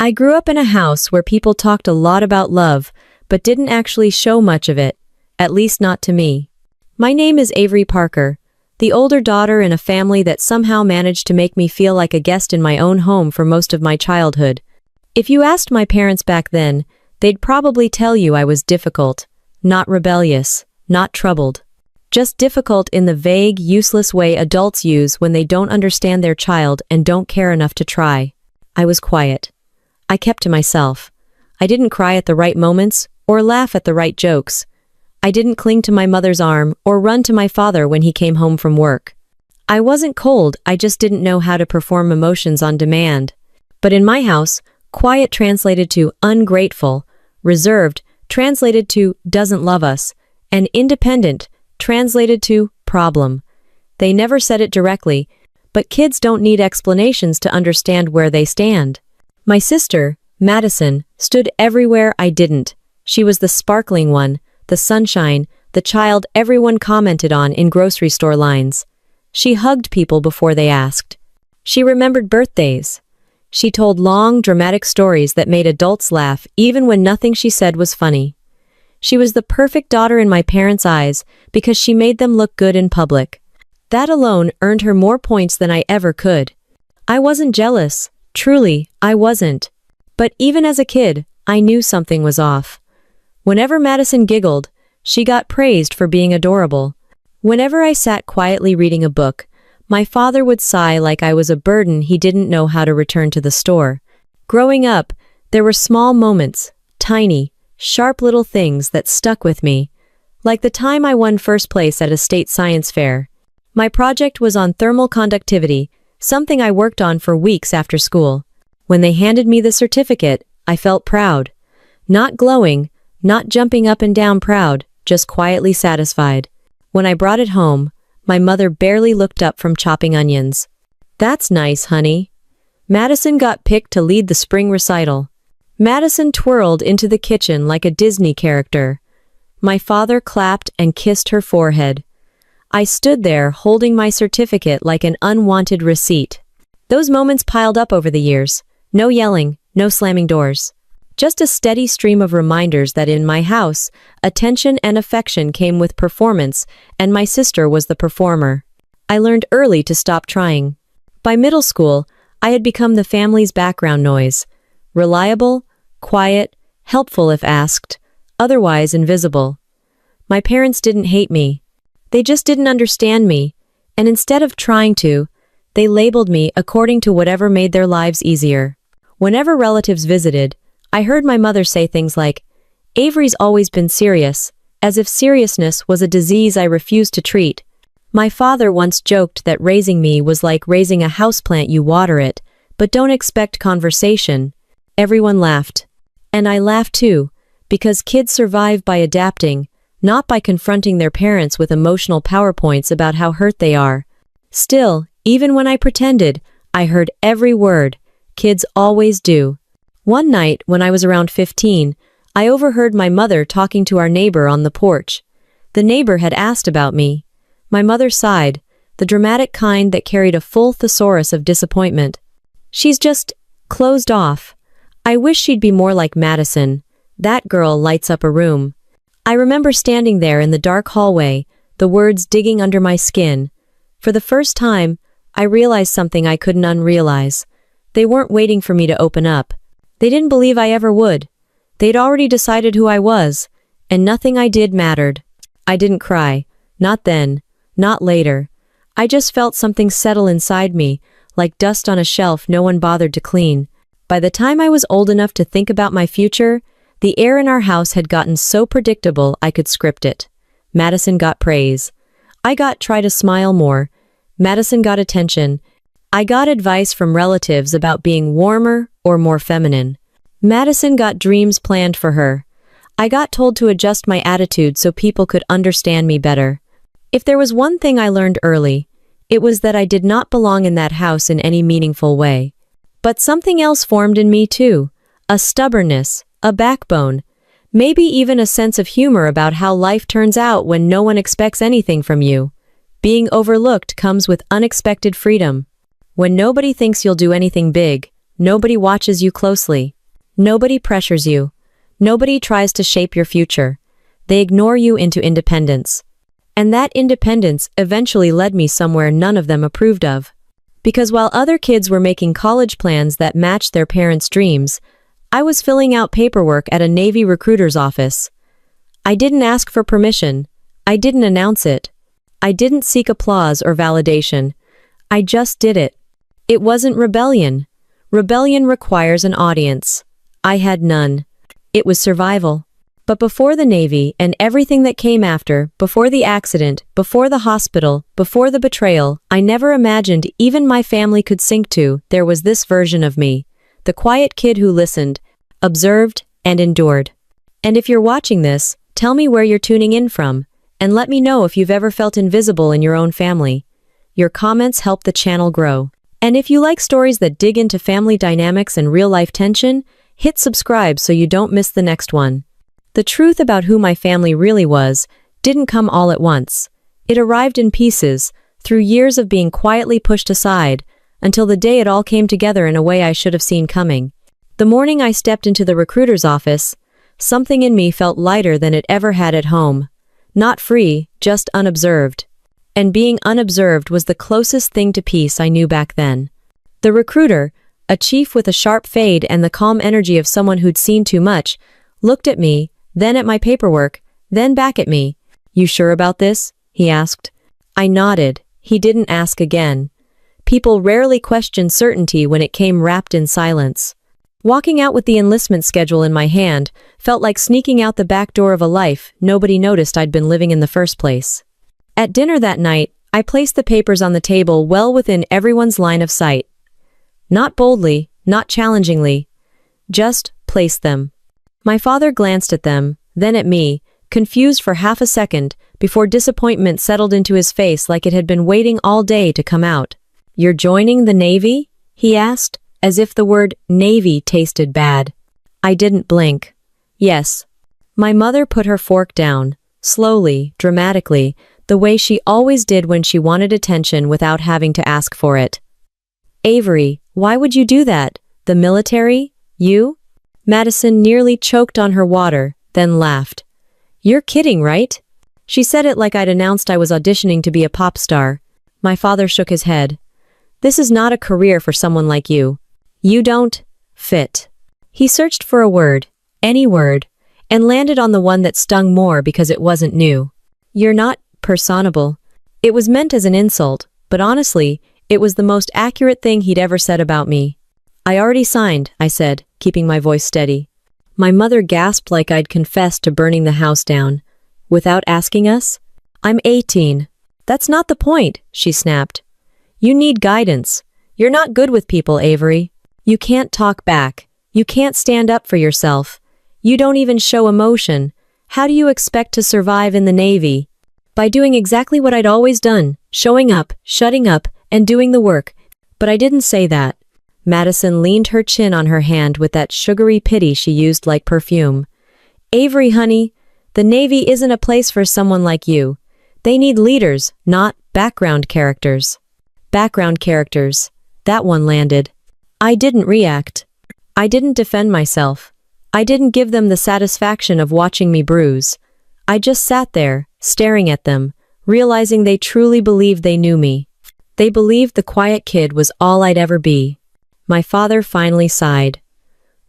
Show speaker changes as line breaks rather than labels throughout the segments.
I grew up in a house where people talked a lot about love, but didn't actually show much of it, at least not to me. My name is Avery Parker, the older daughter in a family that somehow managed to make me feel like a guest in my own home for most of my childhood. If you asked my parents back then, they'd probably tell you I was difficult, not rebellious, not troubled. Just difficult in the vague, useless way adults use when they don't understand their child and don't care enough to try. I was quiet. I kept to myself. I didn't cry at the right moments or laugh at the right jokes. I didn't cling to my mother's arm or run to my father when he came home from work. I wasn't cold, I just didn't know how to perform emotions on demand. But in my house, quiet translated to ungrateful, reserved translated to doesn't love us, and independent translated to problem. They never said it directly, but kids don't need explanations to understand where they stand. My sister, Madison, stood everywhere I didn't. She was the sparkling one, the sunshine, the child everyone commented on in grocery store lines. She hugged people before they asked. She remembered birthdays. She told long, dramatic stories that made adults laugh even when nothing she said was funny. She was the perfect daughter in my parents' eyes because she made them look good in public. That alone earned her more points than I ever could. I wasn't jealous. Truly, I wasn't. But even as a kid, I knew something was off. Whenever Madison giggled, she got praised for being adorable. Whenever I sat quietly reading a book, my father would sigh like I was a burden he didn't know how to return to the store. Growing up, there were small moments, tiny, sharp little things that stuck with me. Like the time I won first place at a state science fair. My project was on thermal conductivity, something I worked on for weeks after school. When they handed me the certificate, I felt proud. Not glowing, not jumping up and down proud, just quietly satisfied. When I brought it home, my mother barely looked up from chopping onions. "That's nice, honey." Madison got picked to lead the spring recital. Madison twirled into the kitchen like a Disney character. My father clapped and kissed her forehead. I stood there holding my certificate like an unwanted receipt. Those moments piled up over the years. No yelling, no slamming doors. Just a steady stream of reminders that in my house, attention and affection came with performance, and my sister was the performer. I learned early to stop trying. By middle school, I had become the family's background noise. Reliable, quiet, helpful if asked, otherwise invisible. My parents didn't hate me. They just didn't understand me, and instead of trying to, they labeled me according to whatever made their lives easier. Whenever relatives visited, I heard my mother say things like, "Avery's always been serious," as if seriousness was a disease I refused to treat. My father once joked that raising me was like raising a houseplant. You water it, but don't expect conversation. Everyone laughed. And I laughed too, because kids survive by adapting, not by confronting their parents with emotional PowerPoints about how hurt they are. Still, even when I pretended, I heard every word. Kids always do. One night, when I was around 15, I overheard my mother talking to our neighbor on the porch. The neighbor had asked about me. My mother sighed, the dramatic kind that carried a full thesaurus of disappointment. "She's just closed off. I wish she'd be more like Madison. That girl lights up a room." I remember standing there in the dark hallway, the words digging under my skin. For the first time, I realized something I couldn't unrealize. They weren't waiting for me to open up. They didn't believe I ever would. They'd already decided who I was, and nothing I did mattered. I didn't cry. Not then. Not later. I just felt something settle inside me, like dust on a shelf no one bothered to clean. By the time I was old enough to think about my future, the air in our house had gotten so predictable I could script it. Madison got praise. I got try to smile more. Madison got attention. I got advice from relatives about being warmer or more feminine. Madison got dreams planned for her. I got told to adjust my attitude so people could understand me better. If there was one thing I learned early, it was that I did not belong in that house in any meaningful way. But something else formed in me too. A stubbornness, a backbone, maybe even a sense of humor about how life turns out when no one expects anything from you. Being overlooked comes with unexpected freedom. When nobody thinks you'll do anything big, nobody watches you closely. Nobody pressures you. Nobody tries to shape your future. They ignore you into independence. And that independence eventually led me somewhere none of them approved of. Because while other kids were making college plans that matched their parents' dreams, I was filling out paperwork at a Navy recruiter's office. I didn't ask for permission. I didn't announce it. I didn't seek applause or validation. I just did it. It wasn't rebellion. Rebellion requires an audience. I had none. It was survival. But before the Navy and everything that came after, before the accident, before the hospital, before the betrayal, I never imagined even my family could sink to, there was this version of me. The quiet kid who listened, observed, and endured. And if you're watching this, tell me where you're tuning in from, and let me know if you've ever felt invisible in your own family. Your comments help the channel grow. And if you like stories that dig into family dynamics and real-life tension, hit subscribe so you don't miss the next one. The truth about who my family really was didn't come all at once. It arrived in pieces, through years of being quietly pushed aside, until the day it all came together in a way I should have seen coming. The morning I stepped into the recruiter's office, something in me felt lighter than it ever had at home. Not free, just unobserved. And being unobserved was the closest thing to peace I knew back then. The recruiter, a chief with a sharp fade and the calm energy of someone who'd seen too much, looked at me, then at my paperwork, then back at me. "You sure about this?" he asked. I nodded. He didn't ask again. People rarely questioned certainty when it came wrapped in silence. Walking out with the enlistment schedule in my hand felt like sneaking out the back door of a life nobody noticed I'd been living in the first place. At dinner that night, I placed the papers on the table well within everyone's line of sight. Not boldly, not challengingly, just placed them. My father glanced at them, then at me, confused for half a second, before disappointment settled into his face like it had been waiting all day to come out. "You're joining the Navy?" he asked, as if the word Navy tasted bad. I didn't blink. Yes. My mother put her fork down, slowly, dramatically, the way she always did when she wanted attention without having to ask for it. "Avery, why would you do that? The military? You?" Madison nearly choked on her water, then laughed. "You're kidding, right?" She said it like I'd announced I was auditioning to be a pop star. My father shook his head. "This is not a career for someone like you. You don't fit." He searched for a word, any word, and landed on the one that stung more because it wasn't new. "You're not personable." It was meant as an insult, but honestly, it was the most accurate thing he'd ever said about me. "I already signed," I said, keeping my voice steady. My mother gasped like I'd confessed to burning the house down. "Without asking us?" "I'm 18. "That's not the point," she snapped. "You need guidance. You're not good with people, Avery. You can't talk back. You can't stand up for yourself. You don't even show emotion. How do you expect to survive in the Navy?" By doing exactly what I'd always done, showing up, shutting up, and doing the work. But I didn't say that. Madison leaned her chin on her hand with that sugary pity she used like perfume. "Avery, honey, the Navy isn't a place for someone like you. They need leaders, not background characters." Background characters. That one landed. I didn't react. I didn't defend myself. I didn't give them the satisfaction of watching me bruise. I just sat there, staring at them, realizing they truly believed they knew me. They believed the quiet kid was all I'd ever be. My father finally sighed.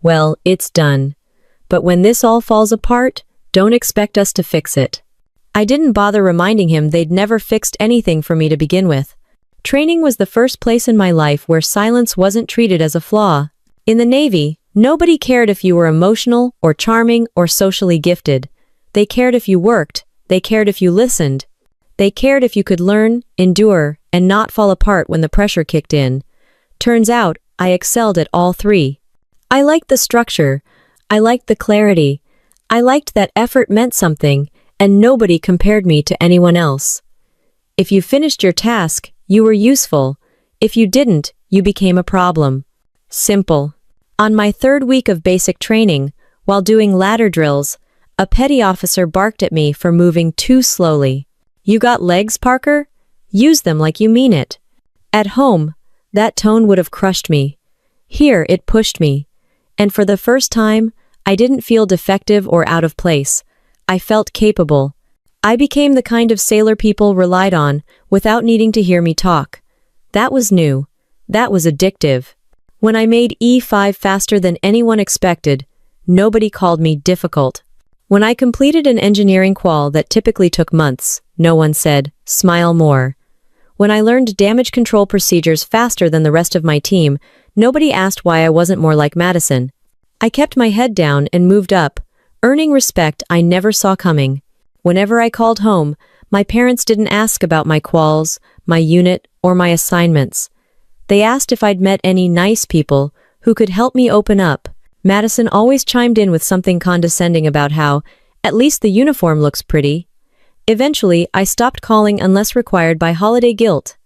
"Well, it's done. But when this all falls apart, don't expect us to fix it." I didn't bother reminding him they'd never fixed anything for me to begin with. Training was the first place in my life where silence wasn't treated as a flaw. In the Navy, nobody cared if you were emotional or charming or socially gifted. They cared if you worked. They cared if you listened. They cared if you could learn, endure, and not fall apart when the pressure kicked in. Turns out, I excelled at all three. I liked the structure. I liked the clarity. I liked that effort meant something, and nobody compared me to anyone else. If you finished your task, you were useful. If you didn't, you became a problem. Simple. On my third week of basic training, while doing ladder drills, a petty officer barked at me for moving too slowly. "You got legs, Parker? Use them like you mean it." At home, that tone would have crushed me. Here, it pushed me. And for the first time, I didn't feel defective or out of place. I felt capable. I became the kind of sailor people relied on without needing to hear me talk. That was new. That was addictive. When I made E5 faster than anyone expected, nobody called me difficult. When I completed an engineering qual that typically took months, no one said, "Smile more." When I learned damage control procedures faster than the rest of my team, nobody asked why I wasn't more like Madison. I kept my head down and moved up, earning respect I never saw coming. Whenever I called home, my parents didn't ask about my quals, my unit, or my assignments. They asked if I'd met any nice people who could help me open up. Madison always chimed in with something condescending about how, at least the uniform looks pretty. Eventually, I stopped calling unless required by holiday guilt.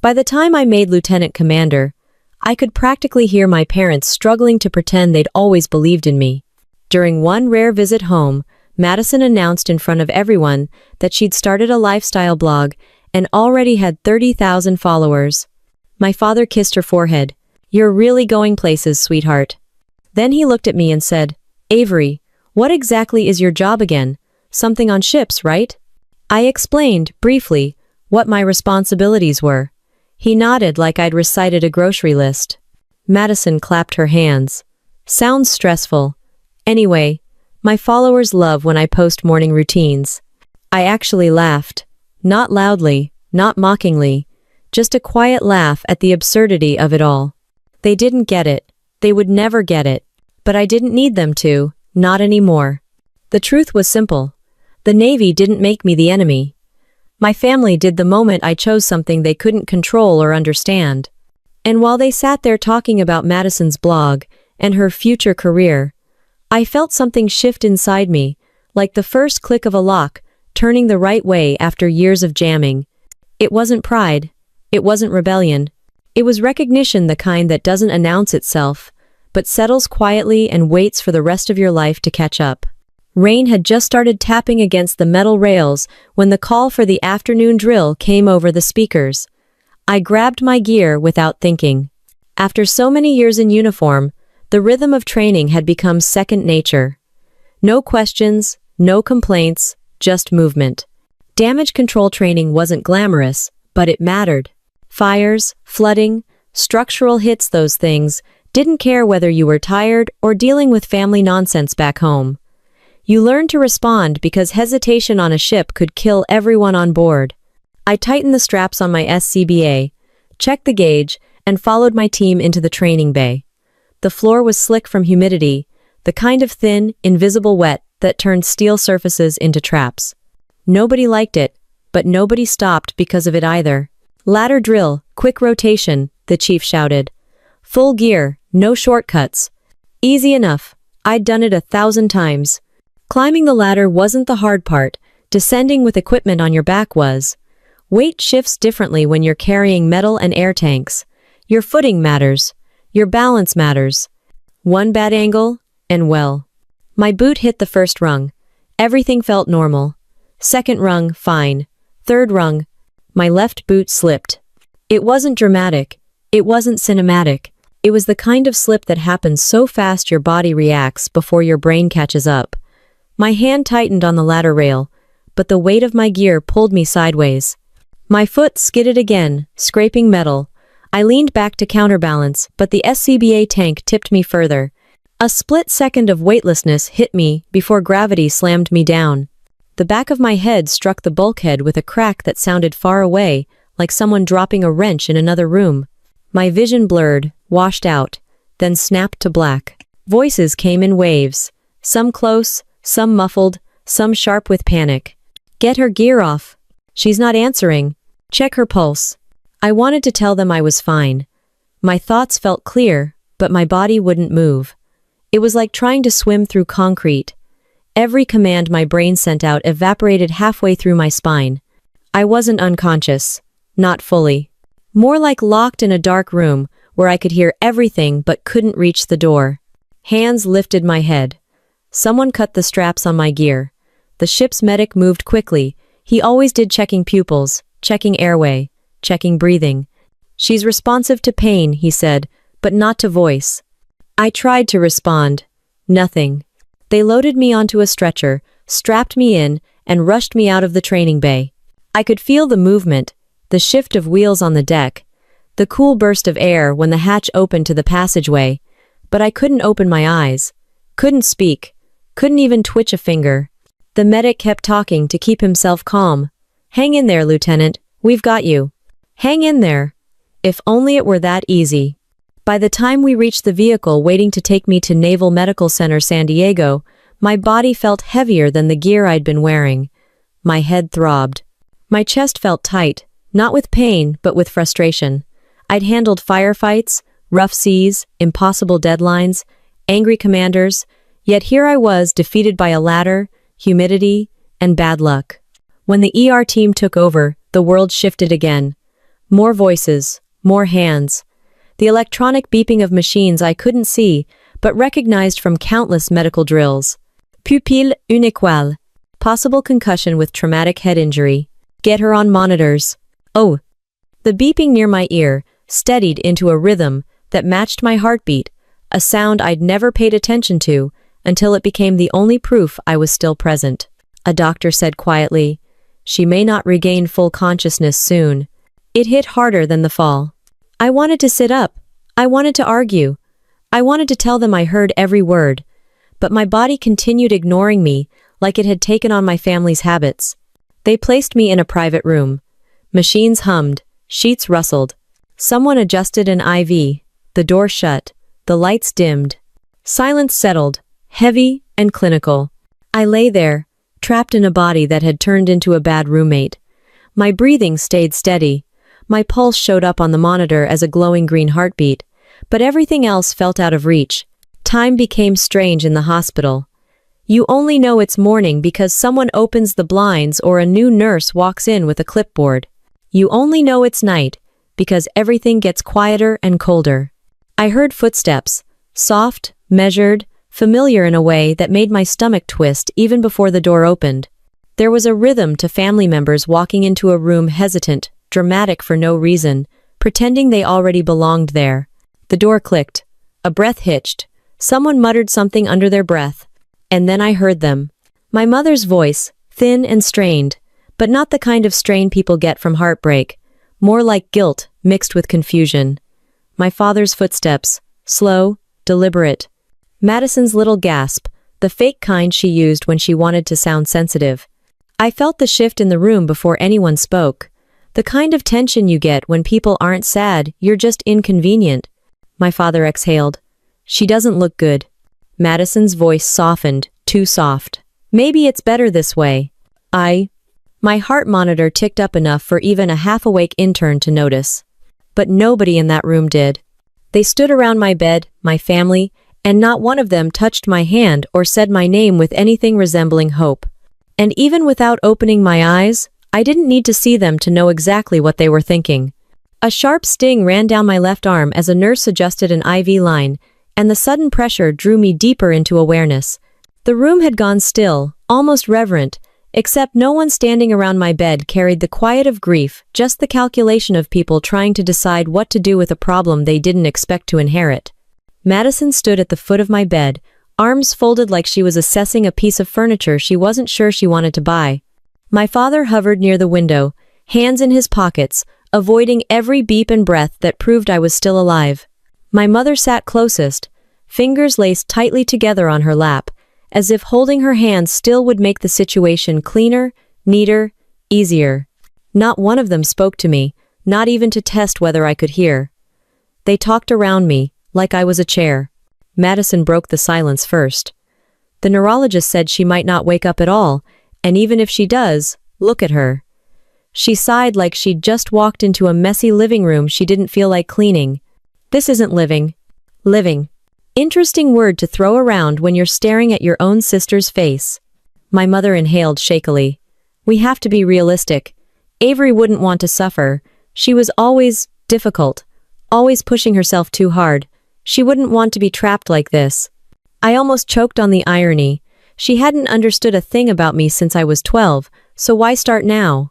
By the time I made lieutenant commander, I could practically hear my parents struggling to pretend they'd always believed in me. During one rare visit home, Madison announced in front of everyone that she'd started a lifestyle blog and already had 30,000 followers. My father kissed her forehead. "You're really going places, sweetheart." Then he looked at me and said, "Avery, what exactly is your job again? Something on ships, right?" I explained, briefly, what my responsibilities were. He nodded like I'd recited a grocery list. Madison clapped her hands. "Sounds stressful. Anyway, my followers love when I post morning routines." I actually laughed. Not loudly, not mockingly, just a quiet laugh at the absurdity of it all. They didn't get it. They would never get it. But I didn't need them to, not anymore. The truth was simple. The Navy didn't make me the enemy. My family did the moment I chose something they couldn't control or understand. And while they sat there talking about Madison's blog and her future career, I felt something shift inside me, like the first click of a lock, turning the right way after years of jamming. It wasn't pride. It wasn't rebellion. It was recognition, the kind that doesn't announce itself, but settles quietly and waits for the rest of your life to catch up. Rain had just started tapping against the metal rails when the call for the afternoon drill came over the speakers. I grabbed my gear without thinking. After so many years in uniform, the rhythm of training had become second nature. No questions, no complaints, just movement. Damage control training wasn't glamorous, but it mattered. Fires, flooding, structural hits, those things didn't care whether you were tired or dealing with family nonsense back home. You learned to respond because hesitation on a ship could kill everyone on board. I tightened the straps on my SCBA, checked the gauge, and followed my team into the training bay. The floor was slick from humidity, the kind of thin, invisible wet that turned steel surfaces into traps. Nobody liked it, but nobody stopped because of it either. "Ladder drill, quick rotation," the chief shouted. "Full gear, no shortcuts." Easy enough. I'd done it 1,000 times. Climbing the ladder wasn't the hard part. Descending with equipment on your back was. Weight shifts differently when you're carrying metal and air tanks. Your footing matters. Your balance matters. One bad angle, and well. My boot hit the first rung. Everything felt normal. Second rung, fine. Third rung, my left boot slipped. It wasn't dramatic. It wasn't cinematic. It was the kind of slip that happens so fast your body reacts before your brain catches up. My hand tightened on the ladder rail, but the weight of my gear pulled me sideways. My foot skidded again, scraping metal. I leaned back to counterbalance, but the SCBA tank tipped me further. A split second of weightlessness hit me before gravity slammed me down. The back of my head struck the bulkhead with a crack that sounded far away, like someone dropping a wrench in another room. My vision blurred, washed out, then snapped to black. Voices came in waves, some close, some muffled, some sharp with panic. "Get her gear off. She's not answering. Check her pulse." I wanted to tell them I was fine. My thoughts felt clear, but my body wouldn't move. It was like trying to swim through concrete. Every command my brain sent out evaporated halfway through my spine. I wasn't unconscious. Not fully. More like locked in a dark room where I could hear everything but couldn't reach the door. Hands lifted my head. Someone cut the straps on my gear. The ship's medic moved quickly. He always did, checking pupils, checking airway, checking breathing. "She's responsive to pain," he said, but not to voice. I tried to respond. Nothing. They loaded me onto a stretcher, strapped me in, and rushed me out of the training bay. I could feel the movement, the shift of wheels on the deck, the cool burst of air when the hatch opened to the passageway, but I couldn't open my eyes, couldn't speak, couldn't even twitch a finger. The medic kept talking to keep himself calm. "Hang in there, Lieutenant. We've got you. Hang in there." If only it were that easy. By the time we reached the vehicle waiting to take me to Naval Medical Center San Diego, my body felt heavier than the gear I'd been wearing. My head throbbed. My chest felt tight, not with pain, but with frustration. I'd handled firefights, rough seas, impossible deadlines, angry commanders, yet here I was defeated by a ladder, humidity, and bad luck. When the ER team took over, the world shifted again. More voices, more hands. The electronic beeping of machines I couldn't see, but recognized from countless medical drills. Pupille unique. Possible concussion with traumatic head injury. Get her on monitors. Oh. The beeping near my ear steadied into a rhythm that matched my heartbeat, a sound I'd never paid attention to until it became the only proof I was still present. A doctor said quietly, "She may not regain full consciousness soon." It hit harder than the fall. I wanted to sit up. I wanted to argue. I wanted to tell them I heard every word. But my body continued ignoring me like it had taken on my family's habits. They placed me in a private room. Machines hummed, sheets rustled. Someone adjusted an IV. The door shut. The lights dimmed. Silence settled, heavy and clinical. I lay there, trapped in a body that had turned into a bad roommate. My breathing stayed steady. My pulse showed up on the monitor as a glowing green heartbeat, but everything else felt out of reach. Time became strange in the hospital. You only know it's morning because someone opens the blinds or a new nurse walks in with a clipboard. You only know it's night because everything gets quieter and colder. I heard footsteps, soft, measured, familiar in a way that made my stomach twist even before the door opened. There was a rhythm to family members walking into a room hesitant, dramatic for no reason, pretending they already belonged there. The door clicked. A breath hitched. Someone muttered something under their breath. And then I heard them. My mother's voice, thin and strained, but not the kind of strain people get from heartbreak, more like guilt mixed with confusion. My father's footsteps, slow, deliberate. Madison's little gasp, the fake kind she used when she wanted to sound sensitive. I felt the shift in the room before anyone spoke. The kind of tension you get when people aren't sad, you're just inconvenient. My father exhaled. "She doesn't look good." Madison's voice softened, too soft. "Maybe it's better this way." My heart monitor ticked up enough for even a half-awake intern to notice. But nobody in that room did. They stood around my bed, my family, and not one of them touched my hand or said my name with anything resembling hope. And even without opening my eyes, I didn't need to see them to know exactly what they were thinking. A sharp sting ran down my left arm as a nurse adjusted an IV line, and the sudden pressure drew me deeper into awareness. The room had gone still, almost reverent, except no one standing around my bed carried the quiet of grief, just the calculation of people trying to decide what to do with a problem they didn't expect to inherit. Madison stood at the foot of my bed, arms folded like she was assessing a piece of furniture she wasn't sure she wanted to buy. My father hovered near the window, hands in his pockets, avoiding every beep and breath that proved I was still alive. My mother sat closest, fingers laced tightly together on her lap, as if holding her hand still would make the situation cleaner, neater, easier. Not one of them spoke to me, not even to test whether I could hear. They talked around me, like I was a chair. Madison broke the silence first. "The neurologist said she might not wake up at all, and even if she does, look at her." She sighed like she'd just walked into a messy living room she didn't feel like cleaning. "This isn't living." Living. Interesting word to throw around when you're staring at your own sister's face. My mother inhaled shakily. "We have to be realistic. Avery wouldn't want to suffer. She was always difficult, always pushing herself too hard. She wouldn't want to be trapped like this." I almost choked on the irony. She hadn't understood a thing about me since I was 12, so why start now?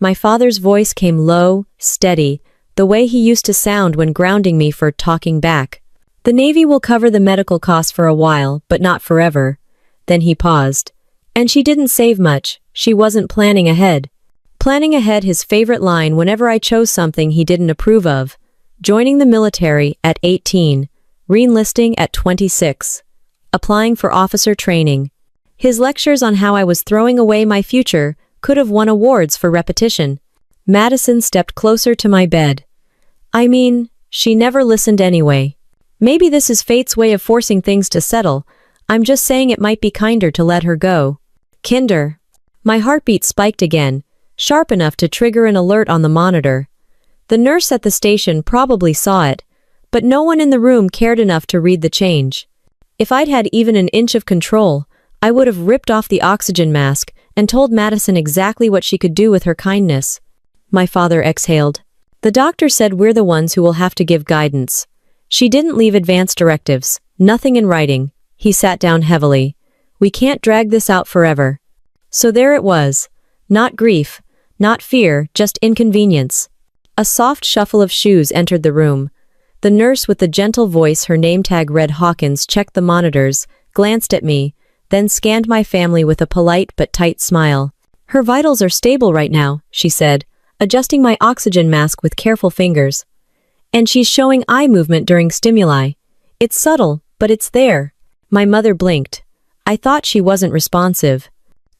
My father's voice came low, steady, the way he used to sound when grounding me for talking back. The Navy will cover the medical costs for a while, but not forever. Then he paused. And she didn't save much. She wasn't planning ahead. Planning ahead, his favorite line whenever I chose something he didn't approve of. Joining the military at 18. Re-enlisting at 26. Applying for officer training. His lectures on how I was throwing away my future could have won awards for repetition. Madison stepped closer to my bed. I mean, she never listened anyway. Maybe this is fate's way of forcing things to settle. I'm just saying it might be kinder to let her go. Kinder. My heartbeat spiked again, sharp enough to trigger an alert on the monitor. The nurse at the station probably saw it, but no one in the room cared enough to read the change. If I'd had even an inch of control, I would have ripped off the oxygen mask and told Madison exactly what she could do with her kindness. My father exhaled. The doctor said we're the ones who will have to give guidance. She didn't leave advance directives, nothing in writing. He sat down heavily. We can't drag this out forever. So there it was. Not grief, not fear, just inconvenience. A soft shuffle of shoes entered the room. The nurse with the gentle voice, her name tag read Hawkins, checked the monitors, glanced at me, then scanned my family with a polite but tight smile. Her vitals are stable right now, she said, adjusting my oxygen mask with careful fingers. And she's showing eye movement during stimuli. It's subtle, but it's there. My mother blinked. I thought she wasn't responsive.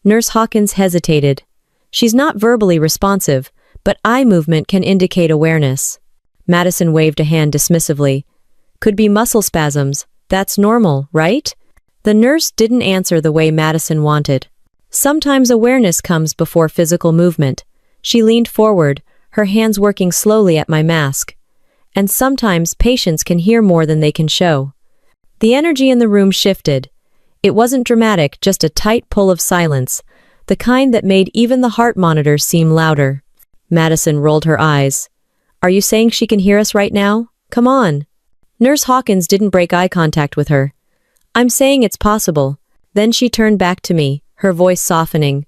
Nurse Hawkins hesitated. She's not verbally responsive, but eye movement can indicate awareness. Madison waved a hand dismissively. Could be muscle spasms. That's normal, right? The nurse didn't answer the way Madison wanted. Sometimes awareness comes before physical movement. She leaned forward, her hands working slowly at my mask. And sometimes patients can hear more than they can show. The energy in the room shifted. It wasn't dramatic, just a tight pull of silence, the kind that made even the heart monitors seem louder. Madison rolled her eyes. Are you saying she can hear us right now? Come on. Nurse Hawkins didn't break eye contact with her. I'm saying it's possible. Then she turned back to me, her voice softening.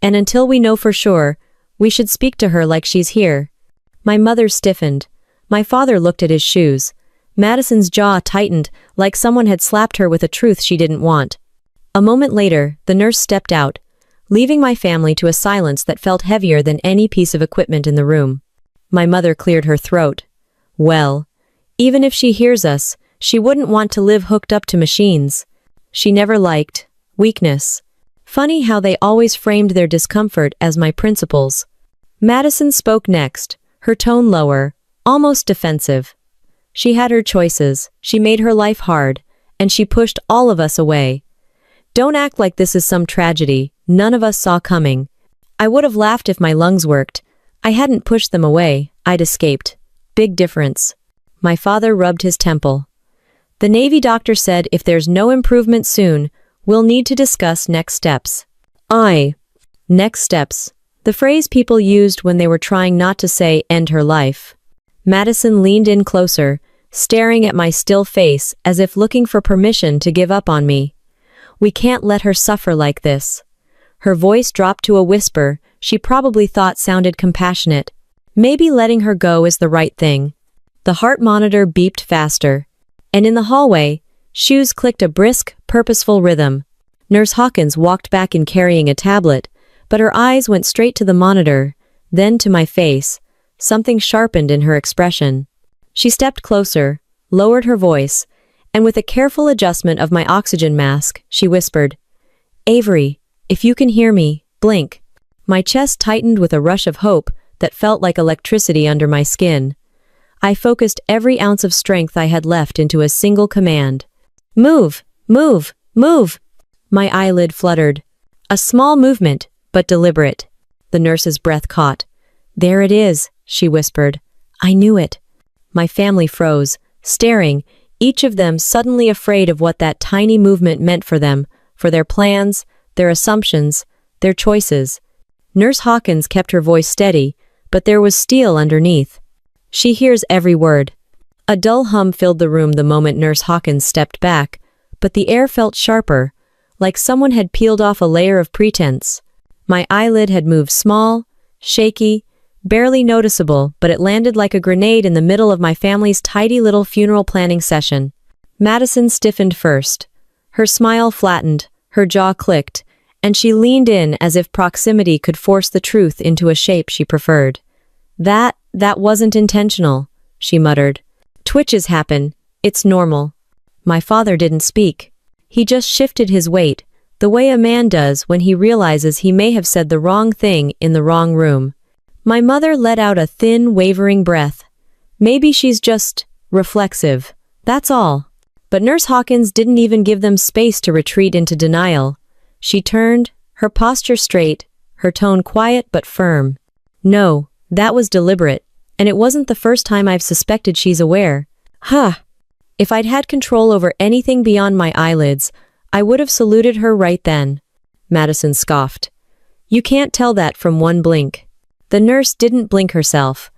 And until we know for sure, we should speak to her like she's here. My mother stiffened. My father looked at his shoes. Madison's jaw tightened, like someone had slapped her with a truth she didn't want. A moment later, the nurse stepped out, leaving my family to a silence that felt heavier than any piece of equipment in the room. My mother cleared her throat. Well, even if she hears us, she wouldn't want to live hooked up to machines. She never liked weakness. Funny how they always framed their discomfort as my principles. Madison spoke next, her tone lower, almost defensive. She had her choices, she made her life hard, and she pushed all of us away. Don't act like this is some tragedy none of us saw coming. I would have laughed if my lungs worked. I hadn't pushed them away, I'd escaped. Big difference. My father rubbed his temple. The Navy doctor said if there's no improvement soon, we'll need to discuss next steps. Next steps. The phrase people used when they were trying not to say end her life. Madison leaned in closer, staring at my still face as if looking for permission to give up on me. We can't let her suffer like this. Her voice dropped to a whisper she probably thought sounded compassionate. Maybe letting her go is the right thing. The heart monitor beeped faster. And in the hallway, shoes clicked a brisk, purposeful rhythm. Nurse Hawkins walked back in carrying a tablet, but her eyes went straight to the monitor, then to my face. Something sharpened in her expression. She stepped closer, lowered her voice, and with a careful adjustment of my oxygen mask, she whispered, Avery, if you can hear me, blink. My chest tightened with a rush of hope that felt like electricity under my skin. I focused every ounce of strength I had left into a single command. Move, move, move. My eyelid fluttered. A small movement, but deliberate. The nurse's breath caught. There it is, she whispered. I knew it. My family froze, staring, each of them suddenly afraid of what that tiny movement meant for them, for their plans, their assumptions, their choices. Nurse Hawkins kept her voice steady, but there was steel underneath. She hears every word. A dull hum filled the room the moment Nurse Hawkins stepped back, but the air felt sharper, like someone had peeled off a layer of pretense. My eyelid had moved small, shaky, Barely noticeable, but it landed like a grenade in the middle of my family's tidy little funeral planning session. Madison stiffened first. Her smile flattened, her jaw clicked, and she leaned in as if proximity could force the truth into a shape she preferred. That wasn't intentional," she muttered. "Twitches happen. It's normal." My father didn't speak. He just shifted his weight, the way a man does when he realizes he may have said the wrong thing in the wrong room. My mother let out a thin, wavering breath. Maybe she's just reflexive. That's all. But Nurse Hawkins didn't even give them space to retreat into denial. She turned, her posture straight, her tone quiet but firm. "No, that was deliberate, and it wasn't the first time I've suspected she's aware." "Huh. If I'd had control over anything beyond my eyelids, I would have saluted her right then," Madison scoffed. "You can't tell that from one blink." The nurse didn't blink herself.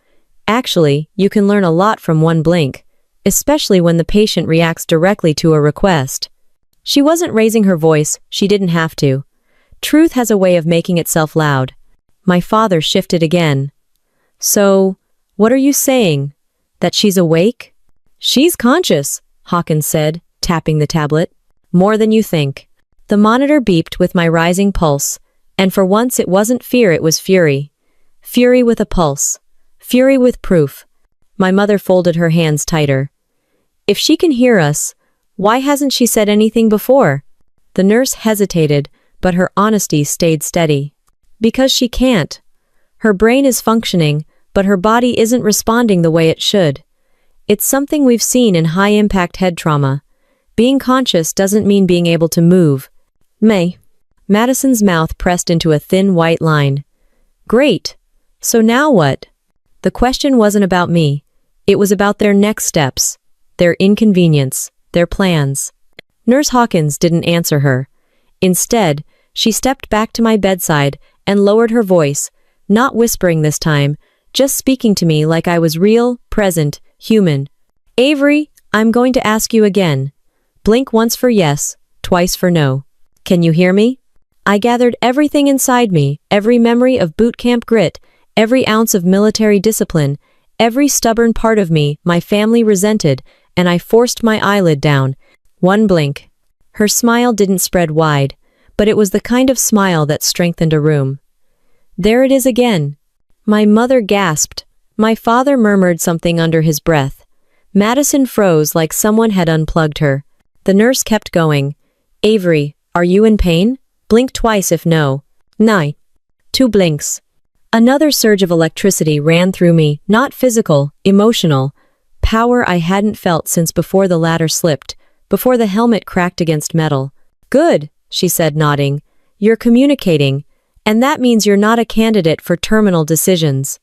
Actually, you can learn a lot from one blink, especially when the patient reacts directly to a request. She wasn't raising her voice, she didn't have to. Truth has a way of making itself loud. My father shifted again. "So, what are you saying? That she's awake?" "She's conscious," Hawkins said, tapping the tablet. "More than you think." The monitor beeped with my rising pulse, and for once it wasn't fear, it was fury. Fury with a pulse. Fury with proof. My mother folded her hands tighter. "If she can hear us, why hasn't she said anything before?" The nurse hesitated, but her honesty stayed steady. "Because she can't. Her brain is functioning, but her body isn't responding the way it should. It's something we've seen in high-impact head trauma. Being conscious doesn't mean being able to move." Madison's mouth pressed into a thin white line. "Great. So now what?" The question wasn't about me. It was about their next steps, their inconvenience, their plans. Nurse Hawkins didn't answer her. Instead, she stepped back to my bedside and lowered her voice, not whispering this time, just speaking to me like I was real, present, human. "Avery, I'm going to ask you again. Blink once for yes, twice for no. Can you hear me?" I gathered everything inside me, every memory of boot camp grit, every ounce of military discipline, every stubborn part of me my family resented, and I forced my eyelid down. One blink. Her smile didn't spread wide, but it was the kind of smile that strengthened a room. "There it is again." My mother gasped. My father murmured something under his breath. Madison froze like someone had unplugged her. The nurse kept going. "Avery, are you in pain? Blink twice if no." "Nine." 2 blinks. Another surge of electricity ran through me, not physical, emotional. Power I hadn't felt since before the ladder slipped, before the helmet cracked against metal. "Good," she said, nodding. "You're communicating, and that means you're not a candidate for terminal decisions."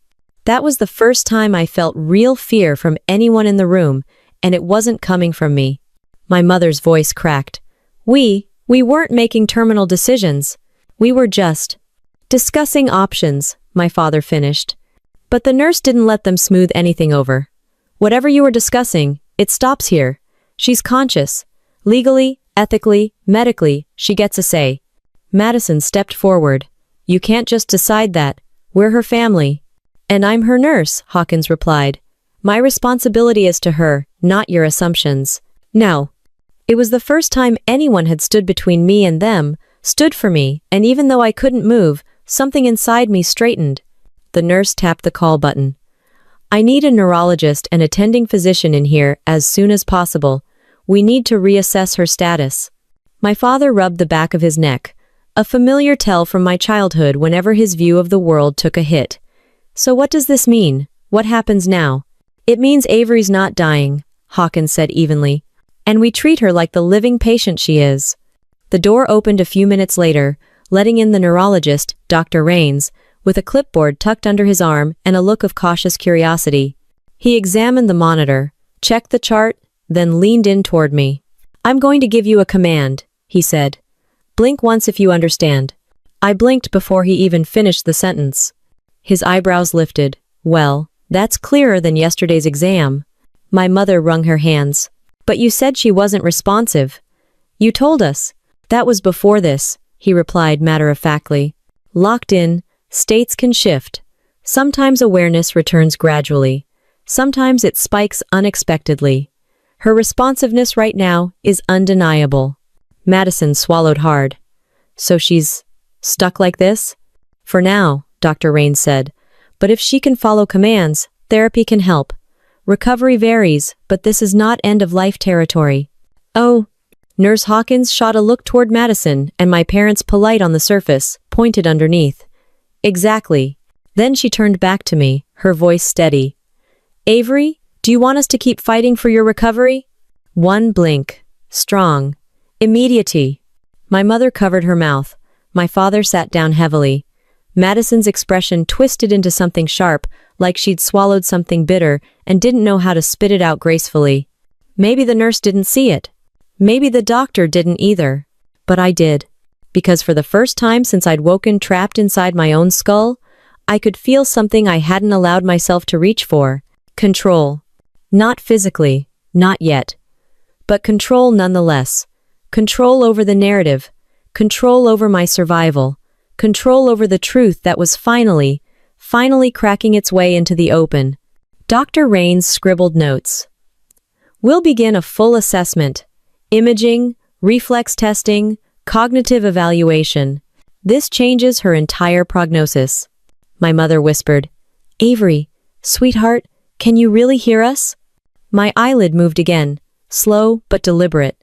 That was the first time I felt real fear from anyone in the room, and it wasn't coming from me. My mother's voice cracked. We weren't making terminal decisions. We were just discussing options," my father finished. But the nurse didn't let them smooth anything over. "Whatever you were discussing, it stops here. She's conscious. Legally, ethically, medically, she gets a say." Madison stepped forward. "You can't just decide that. We're her family." "And I'm her nurse," Hawkins replied. "My responsibility is to her, not your assumptions." Now, it was the first time anyone had stood between me and them, stood for me, and even though I couldn't move, something inside me straightened. The nurse tapped the call button. "I need a neurologist and attending physician in here as soon as possible. We need to reassess her status." My father rubbed the back of his neck, a familiar tell from my childhood whenever his view of the world took a hit. "So what does this mean? What happens now?" "It means Avery's not dying," Hawkins said evenly. "And we treat her like the living patient she is." The door opened a few minutes later, letting in the neurologist, Dr. Rains, with a clipboard tucked under his arm and a look of cautious curiosity. He examined the monitor, checked the chart, then leaned in toward me. "I'm going to give you a command," he said. "Blink once if you understand." I blinked before he even finished the sentence. His eyebrows lifted. "Well, that's clearer than yesterday's exam." My mother wrung her hands. "But you said she wasn't responsive." "You told us." "That was before this," he replied matter-of-factly. "Locked in, states can shift. Sometimes awareness returns gradually. Sometimes it spikes unexpectedly. Her responsiveness right now is undeniable. Madison swallowed hard. So she's stuck like this? For now, Dr. Rains said. But if she can follow commands, therapy can help. Recovery varies, but this is not end-of-life territory. Oh. Nurse Hawkins shot a look toward Madison, and my parents, polite on the surface, pointed underneath. Exactly. Then she turned back to me, her voice steady. Avery, do you want us to keep fighting for your recovery? One blink. Strong. Immediacy. My mother covered her mouth. My father sat down heavily. Madison's expression twisted into something sharp, like she'd swallowed something bitter and didn't know how to spit it out gracefully. Maybe the nurse didn't see it. Maybe the doctor didn't either. But I did. Because for the first time since I'd woken trapped inside my own skull, I could feel something I hadn't allowed myself to reach for. Control. Not physically, not yet. But control nonetheless. Control over the narrative. Control over my survival. Control over the truth that was finally cracking its way into the open. Dr. Rains scribbled notes. We'll begin a full assessment. Imaging, reflex testing, cognitive evaluation. This changes her entire prognosis. My mother whispered, Avery, sweetheart, can you really hear us? My eyelid moved again, slow but deliberate.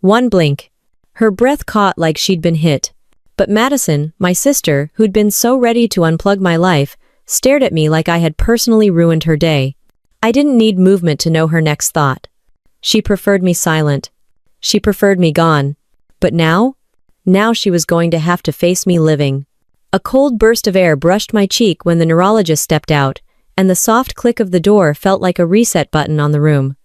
One blink. Her breath caught like she'd been hit. But Madison, my sister, who'd been so ready to unplug my life, stared at me like I had personally ruined her day. I didn't need movement to know her next thought. She preferred me silent. She preferred me gone. But now? Now she was going to have to face me living. A cold burst of air brushed my cheek when the neurologist stepped out, and the soft click of the door felt like a reset button on the room.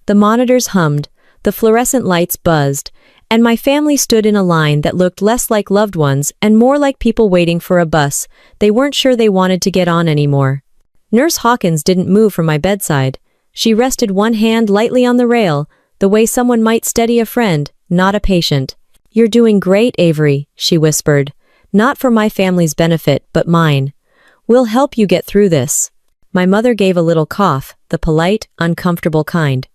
The monitors hummed, the fluorescent lights buzzed, and my family stood in a line that looked less like loved ones and more like people waiting for a bus they weren't sure they wanted to get on anymore. Nurse Hawkins didn't move from my bedside. She rested one hand lightly on the rail, the way someone might steady a friend, not a patient. You're doing great, Avery, she whispered. Not for my family's benefit, but mine. We'll help you get through this. My mother gave a little cough, the polite, uncomfortable kind.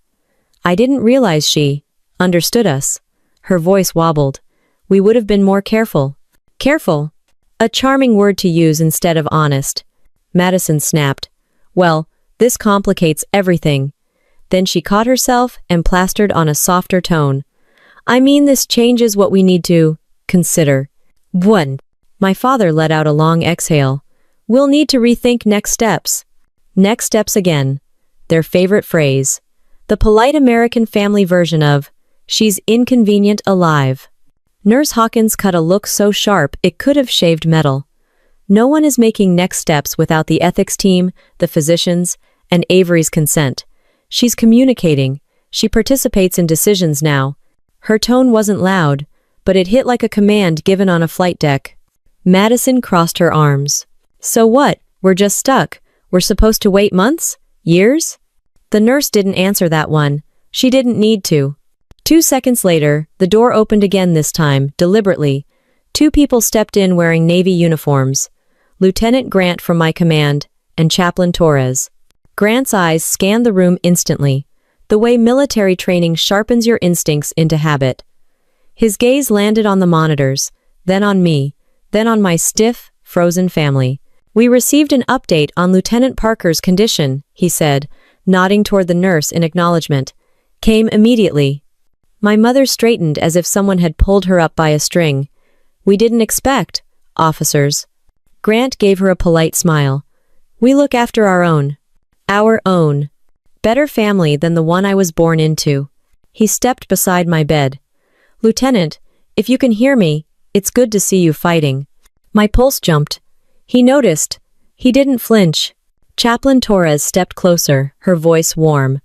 I didn't realize she understood us. Her voice wobbled. We would have been more careful. Careful? A charming word to use instead of honest. Madison snapped. Well, this complicates everything. Then she caught herself and plastered on a softer tone. I mean, this changes what we need to consider. 1. My father let out a long exhale. We'll need to rethink next steps. Next steps again. Their favorite phrase. The polite American family version of, she's inconvenient alive. Nurse Hawkins cut a look so sharp it could have shaved metal. No one is making next steps without the ethics team, the physicians, and Avery's consent. She's communicating. She participates in decisions now. Her tone wasn't loud, but it hit like a command given on a flight deck. Madison crossed her arms. So what? We're just stuck. We're supposed to wait months? Years? The nurse didn't answer that one. She didn't need to. 2 seconds later, the door opened again this time, deliberately. 2 people stepped in wearing Navy uniforms. Lieutenant Grant from my command, and Chaplain Torres. Grant's eyes scanned the room instantly, the way military training sharpens your instincts into habit. His gaze landed on the monitors, then on me, then on my stiff, frozen family. We received an update on Lieutenant Parker's condition, he said, nodding toward the nurse in acknowledgement. Came immediately. My mother straightened as if someone had pulled her up by a string. We didn't expect, officers. Grant gave her a polite smile. We look after our own. Our own. Better family than the one I was born into. He stepped beside my bed. Lieutenant, if you can hear me, it's good to see you fighting. My pulse jumped. He noticed. He didn't flinch. Chaplain Torres stepped closer, her voice warm.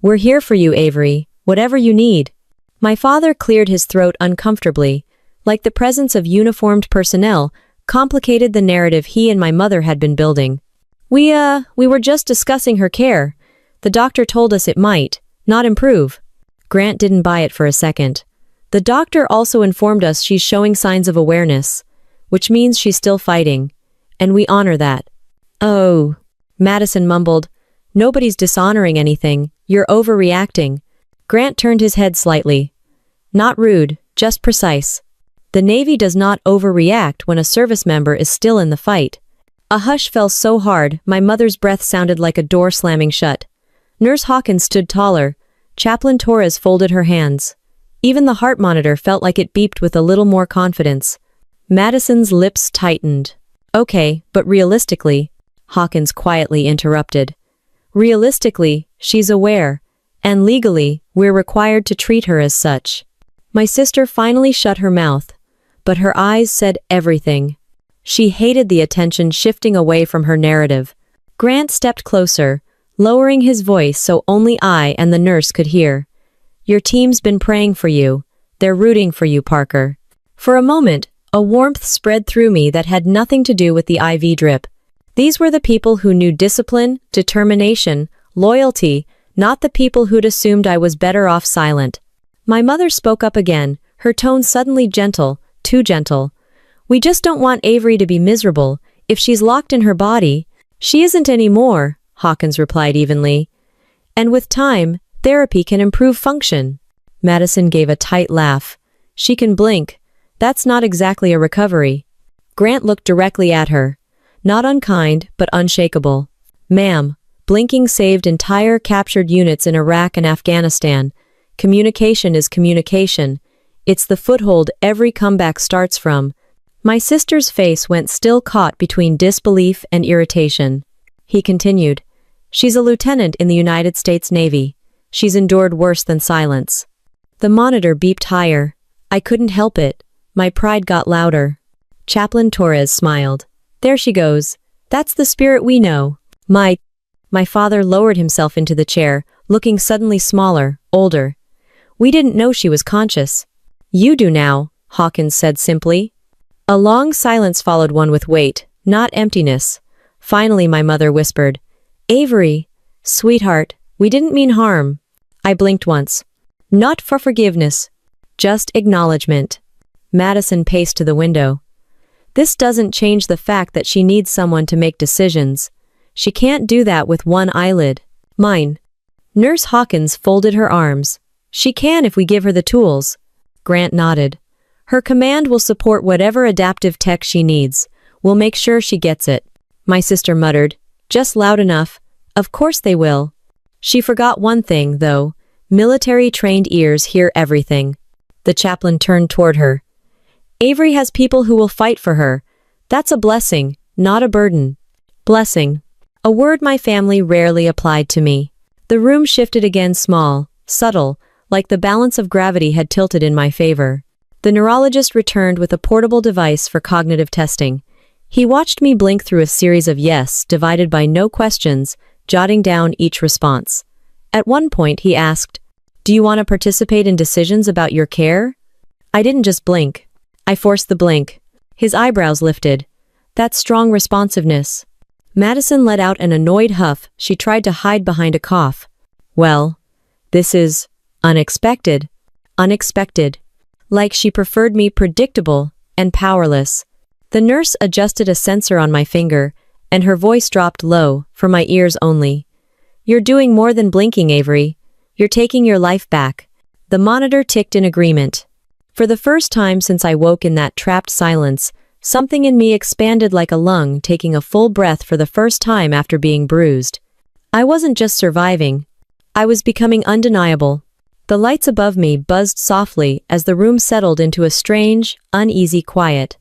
We're here for you, Avery, whatever you need. My father cleared his throat uncomfortably, like the presence of uniformed personnel complicated the narrative he and my mother had been building. We were just discussing her care. The doctor told us it might, not improve. Grant didn't buy it for a second. The doctor also informed us she's showing signs of awareness, which means she's still fighting. And we honor that. Oh, Madison mumbled. Nobody's dishonoring anything. You're overreacting. Grant turned his head slightly. Not rude, just precise. The Navy does not overreact when a service member is still in the fight. A hush fell so hard, my mother's breath sounded like a door slamming shut. Nurse Hawkins stood taller. Chaplain Torres folded her hands. Even the heart monitor felt like it beeped with a little more confidence. Madison's lips tightened. Okay, but realistically, Hawkins quietly interrupted. Realistically, she's aware, and legally, we're required to treat her as such. My sister finally shut her mouth, but her eyes said everything. She hated the attention shifting away from her narrative. Grant stepped closer, lowering his voice so only I and the nurse could hear. Your team's been praying for you. They're rooting for you, Parker. For a moment, a warmth spread through me that had nothing to do with the IV drip. These were the people who knew discipline, determination, loyalty, not the people who'd assumed I was better off silent. My mother spoke up again, her tone suddenly gentle, too gentle. We just don't want Avery to be miserable. If she's locked in her body, she isn't anymore, Hawkins replied evenly. And with time, therapy can improve function. Madison gave a tight laugh. She can blink. That's not exactly a recovery. Grant looked directly at her. Not unkind, but unshakable. Ma'am, blinking saved entire captured units in Iraq and Afghanistan. Communication is communication. It's the foothold every comeback starts from. My sister's face went still caught between disbelief and irritation. He continued. She's a lieutenant in the United States Navy. She's endured worse than silence. The monitor beeped higher. I couldn't help it. My pride got louder. Chaplain Torres smiled. There she goes. That's the spirit we know. My father lowered himself into the chair, looking suddenly smaller, older. We didn't know she was conscious. You do now, Hawkins said simply. A long silence followed, one with weight, not emptiness. Finally my mother whispered, Avery, sweetheart, we didn't mean harm. I blinked once. Not for forgiveness, just acknowledgement. Madison paced to the window. This doesn't change the fact that she needs someone to make decisions. She can't do that with one eyelid. Mine. Nurse Hawkins folded her arms. She can if we give her the tools. Grant nodded. Her command will support whatever adaptive tech she needs. We'll make sure she gets it. My sister muttered. Just loud enough. Of course they will. She forgot one thing, though. Military-trained ears hear everything. The chaplain turned toward her. Avery has people who will fight for her. That's a blessing, not a burden. Blessing. A word my family rarely applied to me. The room shifted again, small, subtle, like the balance of gravity had tilted in my favor. The neurologist returned with a portable device for cognitive testing. He watched me blink through a series of yes, divided by no questions, jotting down each response. At one point he asked, Do you want to participate in decisions about your care? I didn't just blink. I forced the blink. His eyebrows lifted. That strong responsiveness. Madison let out an annoyed huff. She tried to hide behind a cough. Well, this is unexpected. Unexpected. Like she preferred me predictable and powerless. The nurse adjusted a sensor on my finger, and her voice dropped low, for my ears only. You're doing more than blinking, Avery. You're taking your life back. The monitor ticked in agreement. For the first time since I woke in that trapped silence, something in me expanded like a lung, taking a full breath for the first time after being bruised. I wasn't just surviving. I was becoming undeniable. The lights above me buzzed softly as the room settled into a strange, uneasy quiet.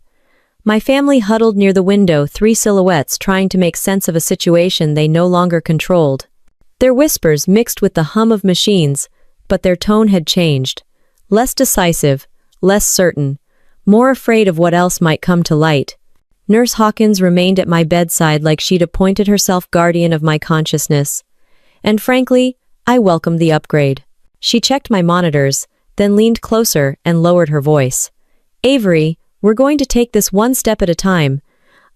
My family huddled near the window, three silhouettes trying to make sense of a situation they no longer controlled. Their whispers mixed with the hum of machines, but their tone had changed. Less decisive, less certain, more afraid of what else might come to light. Nurse Hawkins remained at my bedside like she'd appointed herself guardian of my consciousness. And frankly, I welcomed the upgrade. She checked my monitors, then leaned closer and lowered her voice. Avery, we're going to take this one step at a time.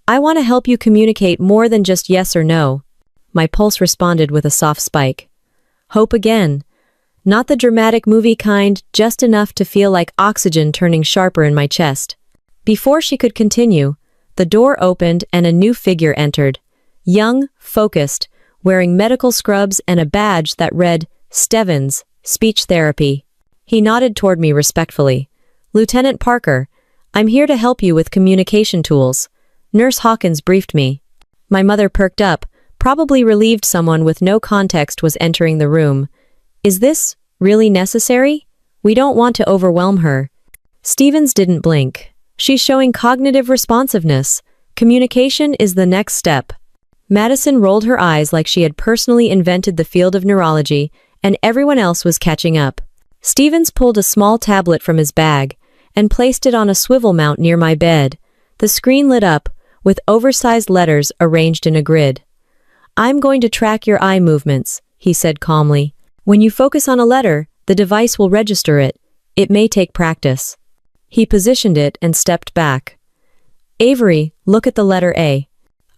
I want to help you communicate more than just yes or no. My pulse responded with a soft spike. Hope again. Not the dramatic movie kind, just enough to feel like oxygen turning sharper in my chest. Before she could continue, the door opened and a new figure entered. Young, focused, wearing medical scrubs and a badge that read, Stevens, Speech Therapy. He nodded toward me respectfully. Lieutenant Parker, I'm here to help you with communication tools. Nurse Hawkins briefed me. My mother perked up, probably relieved someone with no context was entering the room. Is this really necessary? We don't want to overwhelm her. Stevens didn't blink. She's showing cognitive responsiveness. Communication is the next step. Madison rolled her eyes like she had personally invented the field of neurology, and everyone else was catching up. Stevens pulled a small tablet from his bag and placed it on a swivel mount near my bed. The screen lit up, with oversized letters arranged in a grid. I'm going to track your eye movements, he said calmly. When you focus on a letter, the device will register it. It may take practice. He positioned it and stepped back. Avery, look at the letter A.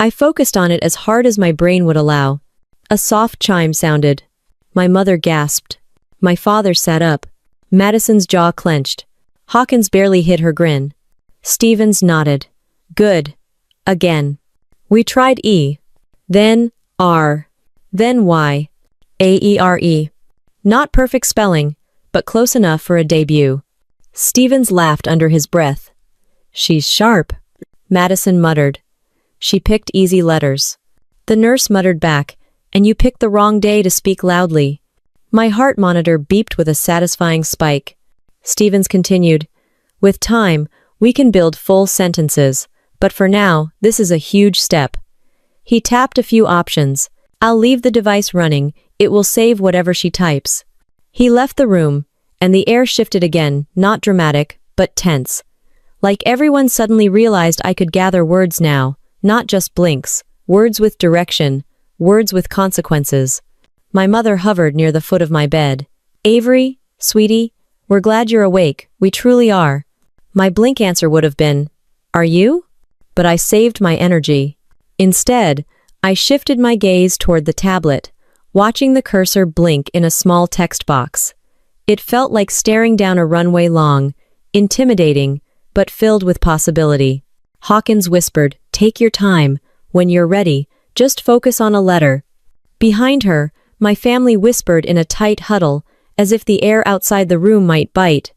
I focused on it as hard as my brain would allow. A soft chime sounded. My mother gasped. My father sat up. Madison's jaw clenched. Hawkins barely hid her grin. Stevens nodded. Good. Again. We tried E. Then R. Then Y. A-E-R-E. Not perfect spelling, but close enough for a debut. Stevens laughed under his breath. She's sharp, Madison muttered. She picked easy letters. The nurse muttered back, and you picked the wrong day to speak loudly. My heart monitor beeped with a satisfying spike. Stevens continued, with time, we can build full sentences, but for now, this is a huge step. He tapped a few options. I'll leave the device running, it will save whatever she types. He left the room, and the air shifted again, not dramatic, but tense. Like everyone suddenly realized I could gather words now, not just blinks, words with direction, words with consequences. My mother hovered near the foot of my bed. Avery, sweetie, we're glad you're awake, we truly are. My blink answer would have been, are you? But I saved my energy. Instead, I shifted my gaze toward the tablet, watching the cursor blink in a small text box. It felt like staring down a runway long, intimidating, but filled with possibility. Hawkins whispered, take your time. When you're ready, just focus on a letter. Behind her, my family whispered in a tight huddle, as if the air outside the room might bite.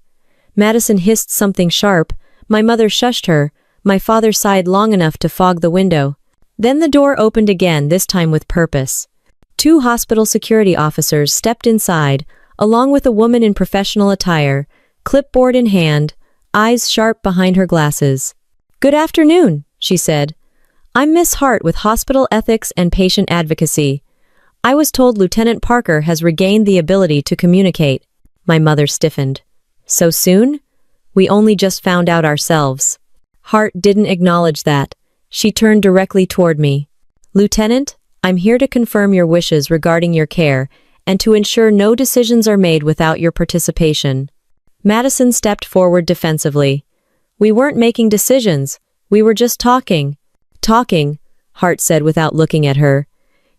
Madison hissed something sharp. My mother shushed her. My father sighed long enough to fog the window. Then the door opened again, this time with purpose. 2 hospital security officers stepped inside, along with a woman in professional attire, clipboard in hand, eyes sharp behind her glasses. Good afternoon, she said. I'm Miss Hart with Hospital Ethics and Patient Advocacy. I was told Lieutenant Parker has regained the ability to communicate. My mother stiffened. So soon? We only just found out ourselves. Hart didn't acknowledge that. She turned directly toward me. Lieutenant, I'm here to confirm your wishes regarding your care and to ensure no decisions are made without your participation. Madison stepped forward defensively. We weren't making decisions. We were just talking. Talking, Hart said without looking at her,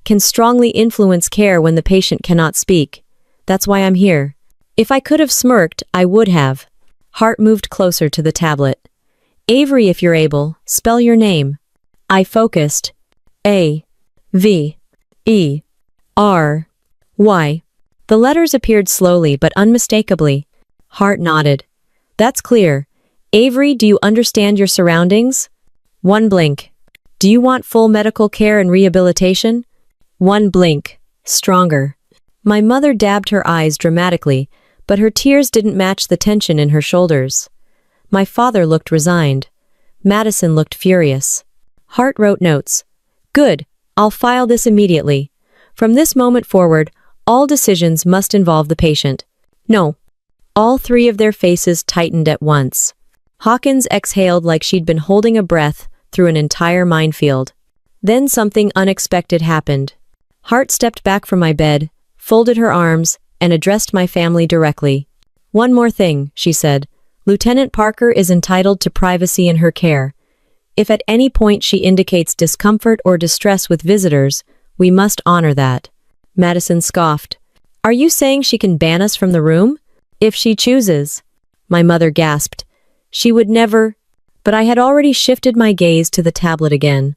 can strongly influence care when the patient cannot speak. That's why I'm here. If I could have smirked, I would have. Hart moved closer to the tablet. Avery, if you're able, spell your name. I focused. A. V. E. R. Y. The letters appeared slowly but unmistakably. Hart nodded. That's clear. Avery, do you understand your surroundings? One blink. Do you want full medical care and rehabilitation? One blink. Stronger. My mother dabbed her eyes dramatically, but her tears didn't match the tension in her shoulders. My father looked resigned. Madison looked furious. Hart wrote notes. Good. I'll file this immediately. From this moment forward, all decisions must involve the patient. No. All 3 of their faces tightened at once. Hawkins exhaled like she'd been holding a breath through an entire minefield. Then something unexpected happened. Hart stepped back from my bed, folded her arms, and addressed my family directly. One more thing, she said. Lieutenant Parker is entitled to privacy in her care. If at any point she indicates discomfort or distress with visitors, we must honor that. Madison scoffed. Are you saying she can ban us from the room? If she chooses. My mother gasped. She would never. But I had already shifted my gaze to the tablet again.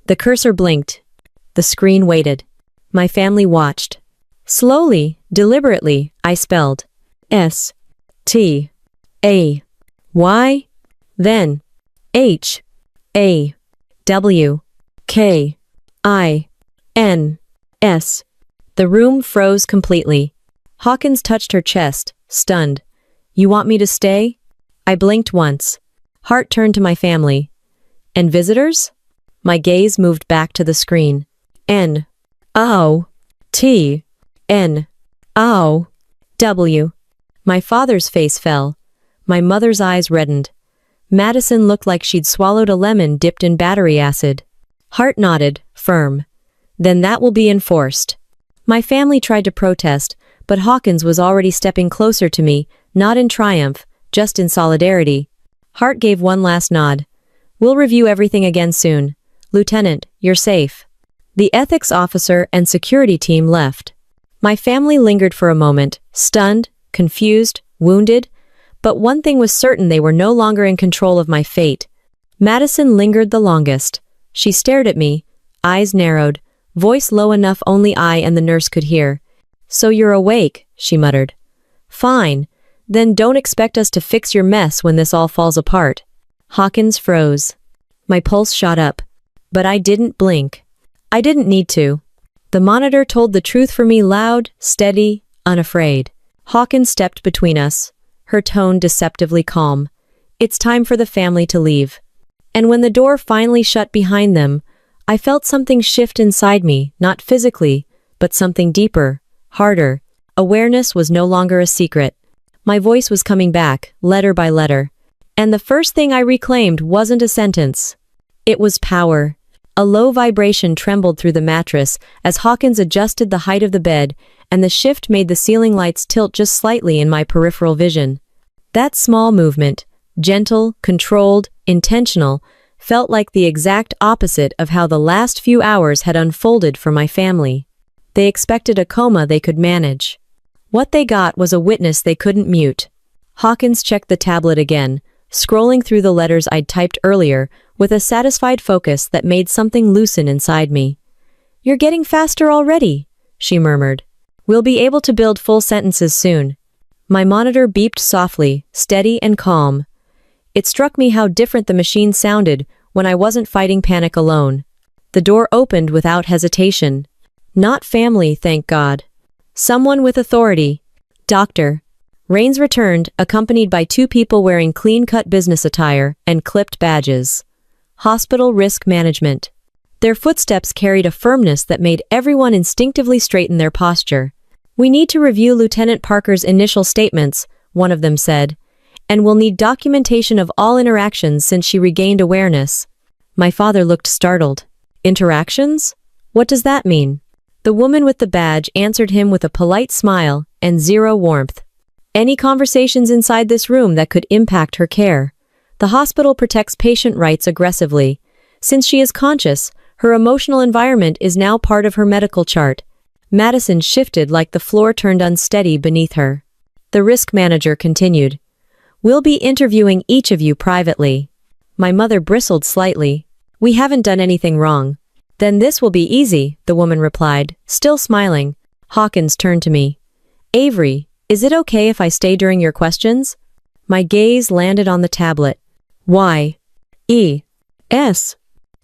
The cursor blinked. The screen waited. My family watched. Slowly, deliberately, I spelled S-T-A-Y, then H-A-W-K-I-N-S. The room froze completely. Hawkins touched her chest, stunned. You want me to stay? I blinked once. Hart turned to my family. And visitors? My gaze moved back to the screen. N-O-T-N-O-W. My father's face fell. My mother's eyes reddened. Madison looked like she'd swallowed a lemon dipped in battery acid. Hart nodded, firm. Then that will be enforced. My family tried to protest, but Hawkins was already stepping closer to me, not in triumph, just in solidarity. Hart gave one last nod. We'll review everything again soon. Lieutenant, you're safe. The ethics officer and security team left. My family lingered for a moment, stunned, confused, wounded, but one thing was certain: they were no longer in control of my fate. Madison lingered the longest. She stared at me, eyes narrowed, voice low enough only I and the nurse could hear. So you're awake, she muttered. Fine. Then don't expect us to fix your mess when this all falls apart. Hawkins froze. My pulse shot up. But I didn't blink. I didn't need to. The monitor told the truth for me, loud, steady, unafraid. Hawkins stepped between us, her tone deceptively calm. It's time for the family to leave. And when the door finally shut behind them, I felt something shift inside me, not physically, but something deeper, harder. Awareness was no longer a secret. My voice was coming back, letter by letter. And the first thing I reclaimed wasn't a sentence. It was power. A low vibration trembled through the mattress as Hawkins adjusted the height of the bed, and the shift made the ceiling lights tilt just slightly in my peripheral vision. That small movement, gentle, controlled, intentional, felt like the exact opposite of how the last few hours had unfolded for my family. They expected a coma they could manage. What they got was a witness they couldn't mute. Hawkins checked the tablet again, scrolling through the letters I'd typed earlier with a satisfied focus that made something loosen inside me. You're getting faster already, she murmured. We'll be able to build full sentences soon. My monitor beeped softly, steady and calm. It struck me how different the machine sounded when I wasn't fighting panic alone. The door opened without hesitation. Not family, thank God. Someone with authority. Doctor. Rains returned, accompanied by two people wearing clean-cut business attire and clipped badges. Hospital risk management. Their footsteps carried a firmness that made everyone instinctively straighten their posture. We need to review Lieutenant Parker's initial statements, one of them said, and we'll need documentation of all interactions since she regained awareness. My father looked startled. Interactions? What does that mean? The woman with the badge answered him with a polite smile and zero warmth. Any conversations inside this room that could impact her care. The hospital protects patient rights aggressively. Since she is conscious, her emotional environment is now part of her medical chart. Madison shifted like the floor turned unsteady beneath her. The risk manager continued. We'll be interviewing each of you privately. My mother bristled slightly. We haven't done anything wrong. Then this will be easy, the woman replied, still smiling. Hawkins turned to me. Avery, is it okay if I stay during your questions? My gaze landed on the tablet. Y. E. S.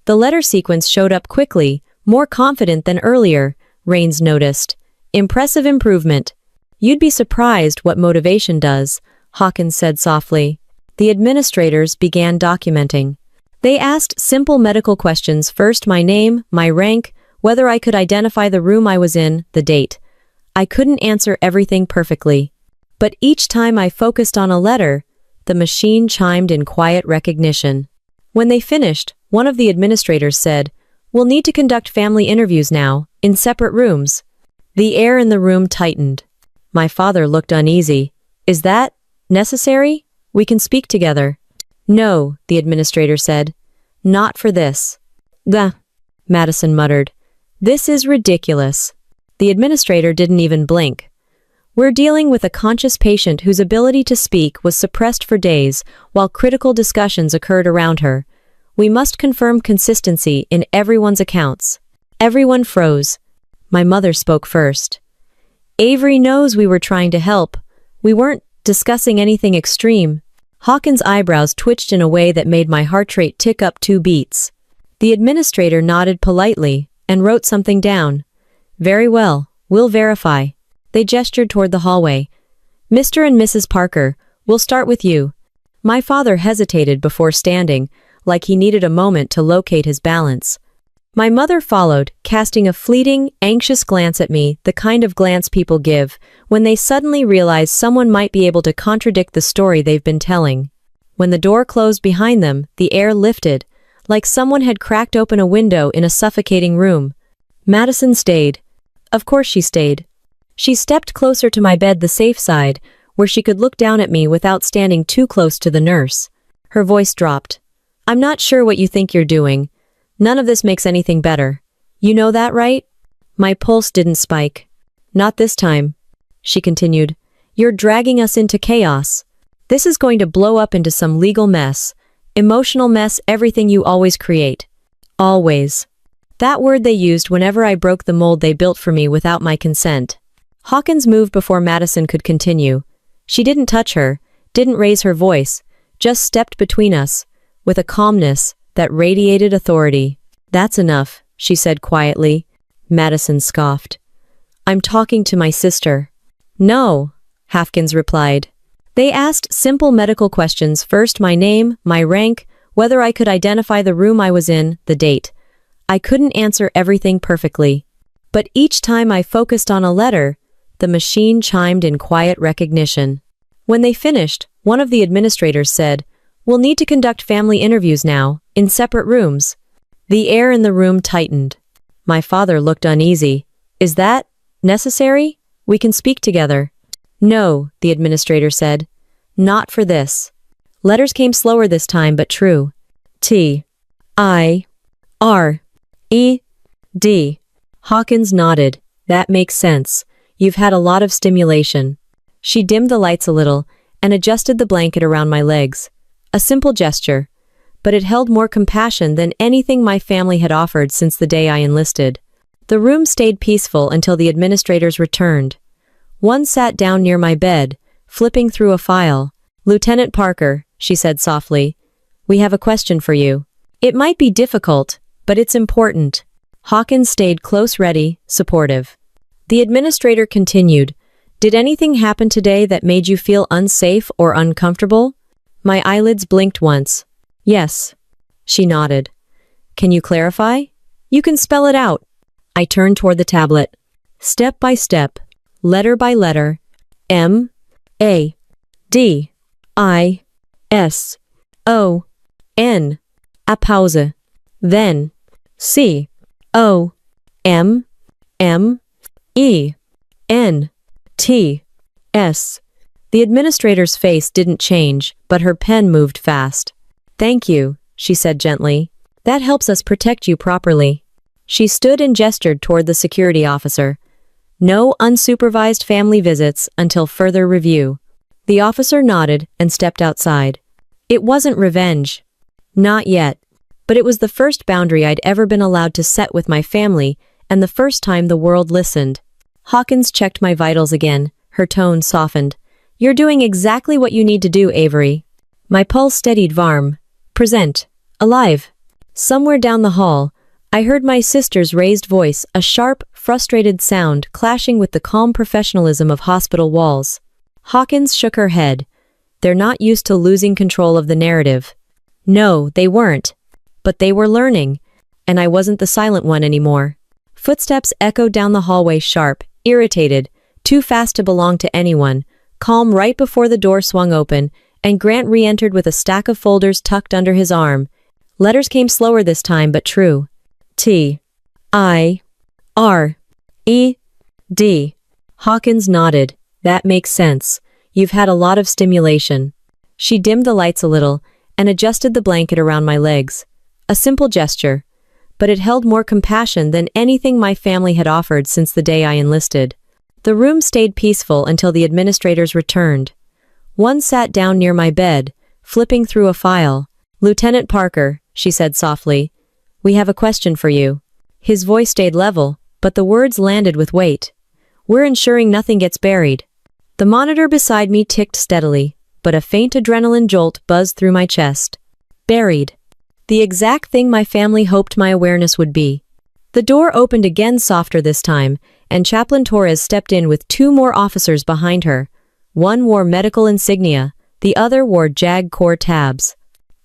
The letter sequence showed up quickly, more confident than earlier, Rains noticed. Impressive improvement. You'd be surprised what motivation does, Hawkins said softly. The administrators began documenting. They asked simple medical questions, first my name, my rank, whether I could identify the room I was in, the date. I couldn't answer everything perfectly. But each time I focused on a letter, the machine chimed in quiet recognition. When they finished, one of the administrators said, We'll need to conduct family interviews now, in separate rooms. The air in the room tightened. My father looked uneasy. Is that necessary? We can speak together. No, the administrator said. Not for this. Madison muttered. This is ridiculous. The administrator didn't even blink. We're dealing with a conscious patient whose ability to speak was suppressed for days while critical discussions occurred around her. We must confirm consistency in everyone's accounts. Everyone froze. My mother spoke first. Avery knows we were trying to help. We weren't discussing anything extreme. Hawkins' eyebrows twitched in a way that made my heart rate tick up 2 beats. The administrator nodded politely and wrote something down. Very well, we'll verify. They gestured toward the hallway. Mr. and Mrs. Parker, we'll start with you. My father hesitated before standing, like he needed a moment to locate his balance. My mother followed, casting a fleeting, anxious glance at me, the kind of glance people give when they suddenly realize someone might be able to contradict the story they've been telling. When the door closed behind them, the air lifted, like someone had cracked open a window in a suffocating room. Madison stayed. Of course she stayed. She stepped closer to my bed, the safe side, where she could look down at me without standing too close to the nurse. Her voice dropped. I'm not sure what you think you're doing. None of this makes anything better. You know that, right? My pulse didn't spike. Not this time. She continued. You're dragging us into chaos. This is going to blow up into some legal mess. Emotional mess, everything you always create. Always. That word they used whenever I broke the mold they built for me without my consent. Hawkins moved before Madison could continue. She didn't touch her, didn't raise her voice, just stepped between us, with a calmness that radiated authority. That's enough, she said quietly. Madison scoffed. I'm talking to my sister. No, Hawkins replied. They asked simple medical questions, first my name, my rank, whether I could identify the room I was in, the date. I couldn't answer everything perfectly. But each time I focused on a letter, the machine chimed in quiet recognition. When they finished, one of the administrators said, We'll need to conduct family interviews now, in separate rooms. The air in the room tightened. My father looked uneasy. Is that necessary? We can speak together. No, the administrator said. Not for this. Letters came slower this time, but true. T. I. R. E. D. Hawkins nodded. That makes sense. You've had a lot of stimulation. She dimmed the lights a little and adjusted the blanket around my legs. A simple gesture, but it held more compassion than anything my family had offered since the day I enlisted. The room stayed peaceful until the administrators returned. One sat down near my bed, flipping through a file. Lieutenant Parker, she said softly, we have a question for you. It might be difficult, but it's important. Hawkins stayed close, ready, supportive. The administrator continued, Did anything happen today that made you feel unsafe or uncomfortable? My eyelids blinked once. Yes. She nodded. Can you clarify? You can spell it out. I turned toward the tablet. Step by step, letter by letter, M, A, D, I, S, O, N, a pause. Then, C, O, M, M, E, N, T, S. The administrator's face didn't change, but her pen moved fast. Thank you, she said gently. That helps us protect you properly. She stood and gestured toward the security officer. No unsupervised family visits until further review. The officer nodded and stepped outside. It wasn't revenge. Not yet. But it was the first boundary I'd ever been allowed to set with my family, and the first time the world listened. Hawkins checked my vitals again. Her tone softened. You're doing exactly what you need to do, Avery. My pulse steadied varm. Present. Alive. Somewhere down the hall, I heard my sister's raised voice, a sharp, frustrated sound clashing with the calm professionalism of hospital walls. Hawkins shook her head. They're not used to losing control of the narrative. No, they weren't. But they were learning, and I wasn't the silent one anymore. Footsteps echoed down the hallway, sharp, irritated, too fast to belong to anyone, calm right before the door swung open, and Grant re-entered with a stack of folders tucked under his arm. Letters came slower this time, but true. T. I. R. E. D. Hawkins nodded. That makes sense. You've had a lot of stimulation. She dimmed the lights a little and adjusted the blanket around my legs. A simple gesture, but it held more compassion than anything my family had offered since the day I enlisted. The room stayed peaceful until the administrators returned. One sat down near my bed, flipping through a file. Lieutenant Parker, she said softly, we have a question for you. His voice stayed level, but the words landed with weight. We're ensuring nothing gets buried. The monitor beside me ticked steadily, but a faint adrenaline jolt buzzed through my chest. Buried. The exact thing my family hoped my awareness would be. The door opened again, softer this time, and Chaplain Torres stepped in with 2 more officers behind her. One wore medical insignia, the other wore JAG Corps tabs.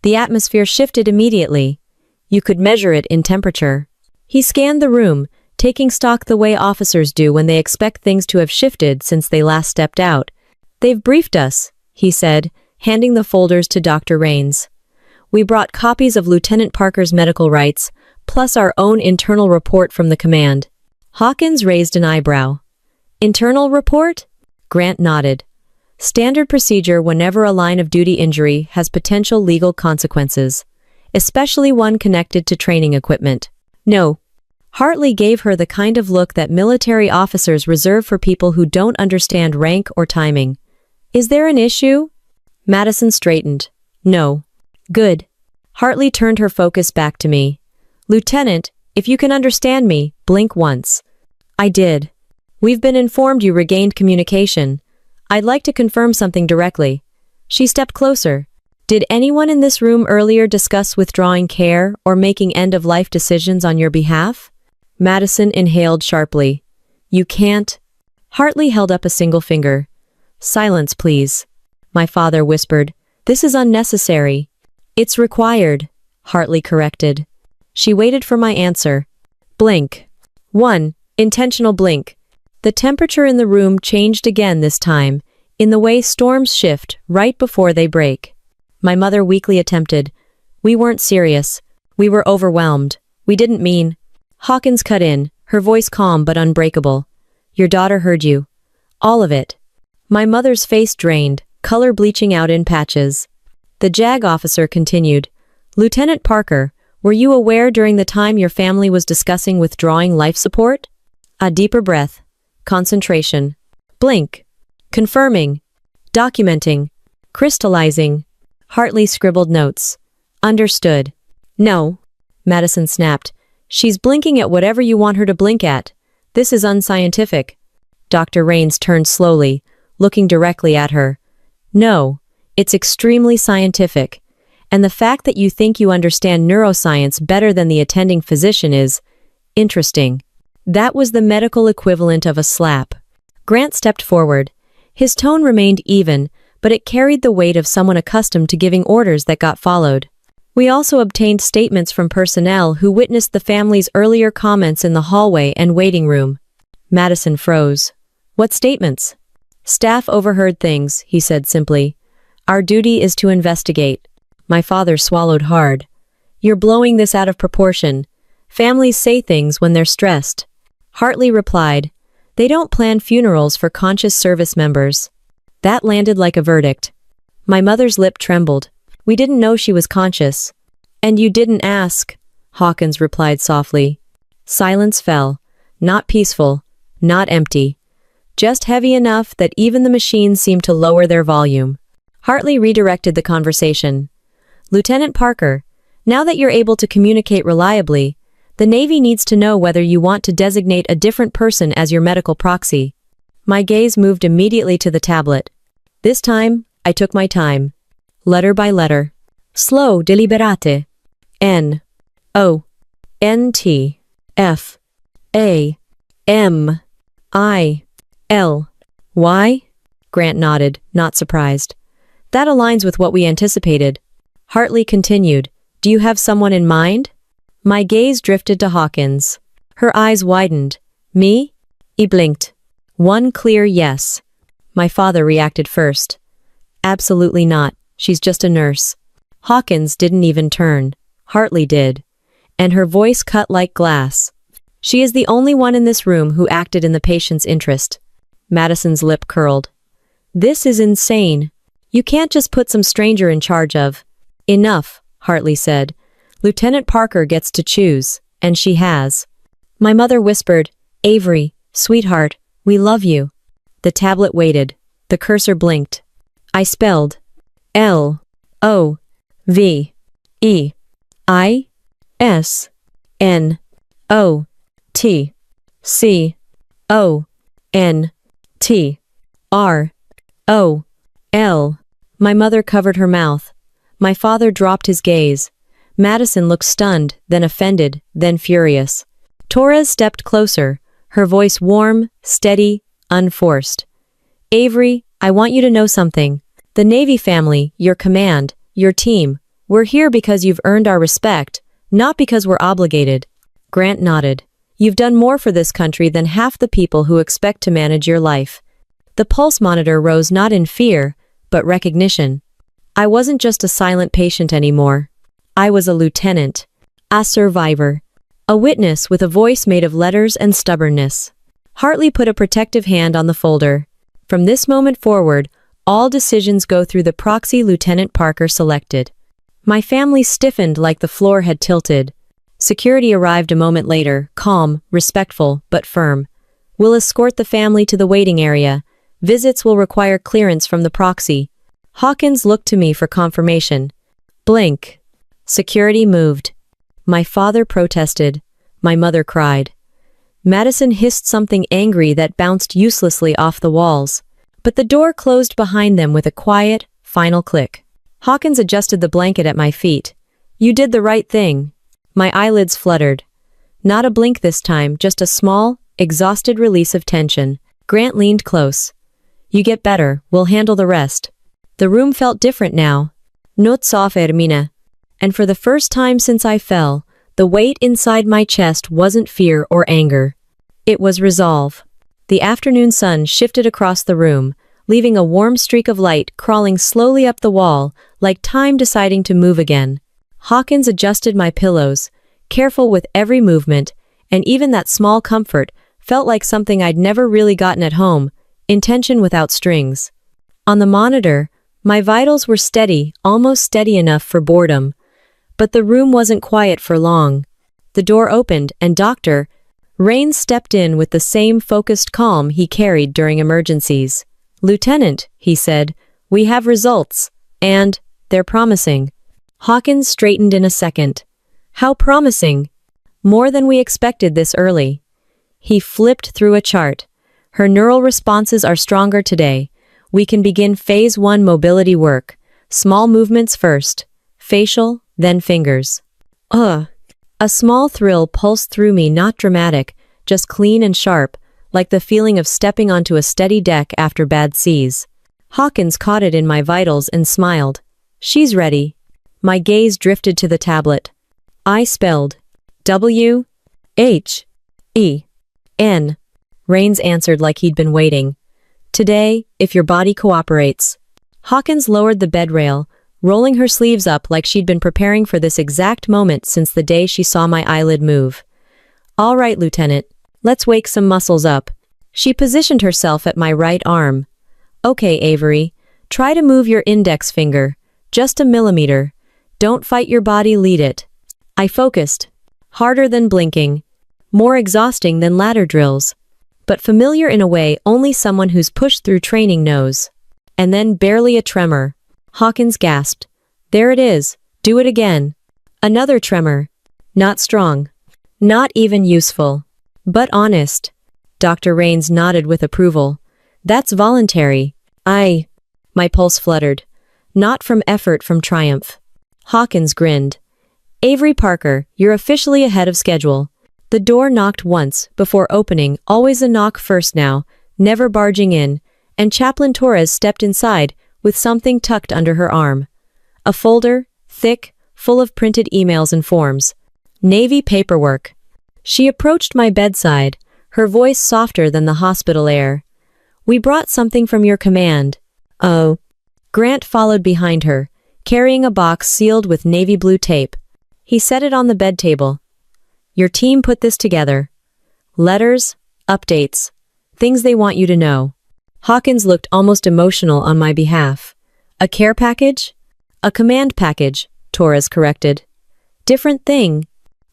The atmosphere shifted immediately. You could measure it in temperature. He scanned the room, taking stock the way officers do when they expect things to have shifted since they last stepped out. They've briefed us, he said, handing the folders to Dr. Rains. We brought copies of Lieutenant Parker's medical rights, plus our own internal report from the command. Hawkins raised an eyebrow. Internal report? Grant nodded. Standard procedure whenever a line of duty injury has potential legal consequences, especially one connected to training equipment. No. Hartley gave her the kind of look that military officers reserve for people who don't understand rank or timing. Is there an issue? Madison straightened. No. Good. Hartley turned her focus back to me. Lieutenant, if you can understand me, blink once. I did. We've been informed you regained communication. I'd like to confirm something directly. She stepped closer. Did anyone in this room earlier discuss withdrawing care or making end-of-life decisions on your behalf? Madison inhaled sharply. You can't. Hartley held up a single finger. Silence, please. My father whispered. This is unnecessary. It's required, Hartley corrected. She waited for my answer. Blink. 1. Intentional blink. The temperature in the room changed again this time, in the way storms shift right before they break. My mother weakly attempted. We weren't serious. We were overwhelmed. We didn't mean. Hawkins cut in, her voice calm but unbreakable. Your daughter heard you. All of it. My mother's face drained, color bleaching out in patches. The JAG officer continued. Lieutenant Parker, were you aware during the time your family was discussing withdrawing life support? A deeper breath. Concentration. Blink. Confirming. Documenting. Crystallizing. Hartley scribbled notes. Understood. No. Madison snapped. She's blinking at whatever you want her to blink at. This is unscientific. Dr. Rains turned slowly, looking directly at her. No, it's extremely scientific. And the fact that you think you understand neuroscience better than the attending physician is interesting. That was the medical equivalent of a slap. Grant stepped forward. His tone remained even, but it carried the weight of someone accustomed to giving orders that got followed. We also obtained statements from personnel who witnessed the family's earlier comments in the hallway and waiting room. Madison froze. What statements? Staff overheard things, he said simply. Our duty is to investigate. My father swallowed hard. You're blowing this out of proportion. Families say things when they're stressed. Hartley replied, they don't plan funerals for conscious service members. That landed like a verdict. My mother's lip trembled. We didn't know she was conscious. And you didn't ask, Hawkins replied softly. Silence fell. Not peaceful, not empty. Just heavy enough that even the machines seemed to lower their volume. Hartley redirected the conversation. Lieutenant Parker, now that you're able to communicate reliably, the Navy needs to know whether you want to designate a different person as your medical proxy. My gaze moved immediately to the tablet. This time, I took my time. Letter by letter. Slow, deliberate. N. O. N. T. F. A. M. I. L. Y? Grant nodded, not surprised. That aligns with what we anticipated. Hartley continued. Do you have someone in mind? My gaze drifted to Hawkins. Her eyes widened. Me? He blinked. One clear yes. My father reacted first. Absolutely not. She's just a nurse. Hawkins didn't even turn. Hartley did. And her voice cut like glass. She is the only one in this room who acted in the patient's interest. Madison's lip curled. This is insane. You can't just put some stranger in charge of. Enough, Hartley said. Lieutenant Parker gets to choose, and she has. My mother whispered, Avery, sweetheart, we love you. The tablet waited. The cursor blinked. I spelled L O V E I S N O T C O N T R O L. My mother covered her mouth. My father dropped his gaze. Madison looked stunned, then offended, then furious. Torres stepped closer, her voice warm, steady, unforced. Avery, I want you to know something. The Navy family, your command, your team, we're here because you've earned our respect, not because we're obligated. Grant nodded. You've done more for this country than half the people who expect to manage your life. The pulse monitor rose not in fear, but recognition. I wasn't just a silent patient anymore. I was a lieutenant, a survivor, a witness with a voice made of letters and stubbornness. Hartley put a protective hand on the folder. From this moment forward, all decisions go through the proxy Lieutenant Parker selected. My family stiffened like the floor had tilted. Security arrived a moment later, calm, respectful, but firm. We'll escort the family to the waiting area. Visits will require clearance from the proxy. Hawkins looked to me for confirmation. Blink. Security moved. My father protested. My mother cried. Madison hissed something angry that bounced uselessly off the walls. But the door closed behind them with a quiet, final click. Hawkins adjusted the blanket at my feet. You did the right thing. My eyelids fluttered. Not a blink this time, just a small, exhausted release of tension. Grant leaned close. You get better, we'll handle the rest. The room felt different now. Not so Hermina. And for the first time since I fell, the weight inside my chest wasn't fear or anger. It was resolve. The afternoon sun shifted across the room, leaving a warm streak of light crawling slowly up the wall, like time deciding to move again. Hawkins adjusted my pillows, careful with every movement, and even that small comfort felt like something I'd never really gotten at home, intention without strings. On the monitor, my vitals were steady, almost steady enough for boredom. But the room wasn't quiet for long. The door opened and Dr. Rains stepped in with the same focused calm he carried during emergencies. Lieutenant, he said, we have results, and they're promising. Hawkins straightened in a second. How promising? More than we expected this early. He flipped through a chart. Her neural responses are stronger today. We can begin phase 1 mobility work. Small movements first. Facial, then fingers. Ugh. A small thrill pulsed through me, not dramatic, just clean and sharp, like the feeling of stepping onto a steady deck after bad seas. Hawkins caught it in my vitals and smiled. She's ready. My gaze drifted to the tablet. I spelled W-H-E-N. Rains answered like he'd been waiting. Today, if your body cooperates. Hawkins lowered the bed rail, rolling her sleeves up like she'd been preparing for this exact moment since the day she saw my eyelid move. All right, Lieutenant, let's wake some muscles up. She positioned herself at my right arm. Okay, Avery, try to move your index finger, just a millimeter. Don't fight your body, lead it. I focused. Harder than blinking. More exhausting than ladder drills. But familiar in a way only someone who's pushed through training knows. And then barely a tremor. Hawkins gasped. There it is. Do it again. Another tremor. Not strong. Not even useful. But honest. Dr. Rains nodded with approval. That's voluntary. My pulse fluttered. Not from effort, from triumph. Hawkins grinned. Avery Parker, you're officially ahead of schedule. The door knocked once, before opening, always a knock first now, never barging in, and Chaplain Torres stepped inside, with something tucked under her arm. A folder, thick, full of printed emails and forms. Navy paperwork. She approached my bedside, her voice softer than the hospital air. We brought something from your command. Oh. Grant followed behind her, carrying a box sealed with navy blue tape. He set it on the bed table. Your team put this together. Letters, updates, things they want you to know. Hawkins looked almost emotional on my behalf. A care package? A command package, Torres corrected. Different thing.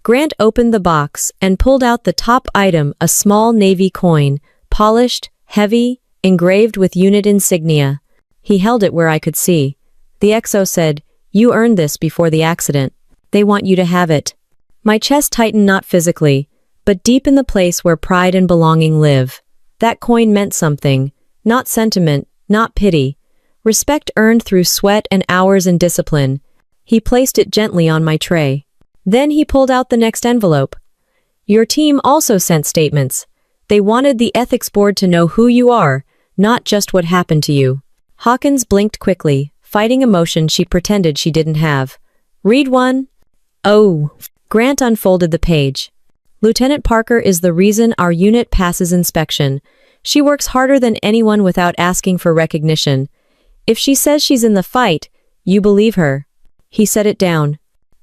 Grant opened the box and pulled out the top item, a small Navy coin, polished, heavy, engraved with unit insignia. He held it where I could see. The XO said, You earned this before the accident. They want you to have it. My chest tightened, not physically, but deep in the place where pride and belonging live. That coin meant something, not sentiment, not pity. Respect earned through sweat and hours and discipline. He placed it gently on my tray. Then he pulled out the next envelope. Your team also sent statements. They wanted the ethics board to know who you are, not just what happened to you. Hawkins blinked quickly, fighting emotion she pretended she didn't have. Read one. Oh. Grant unfolded the page. Lieutenant Parker is the reason our unit passes inspection. She works harder than anyone without asking for recognition. If she says she's in the fight, you believe her. He set it down.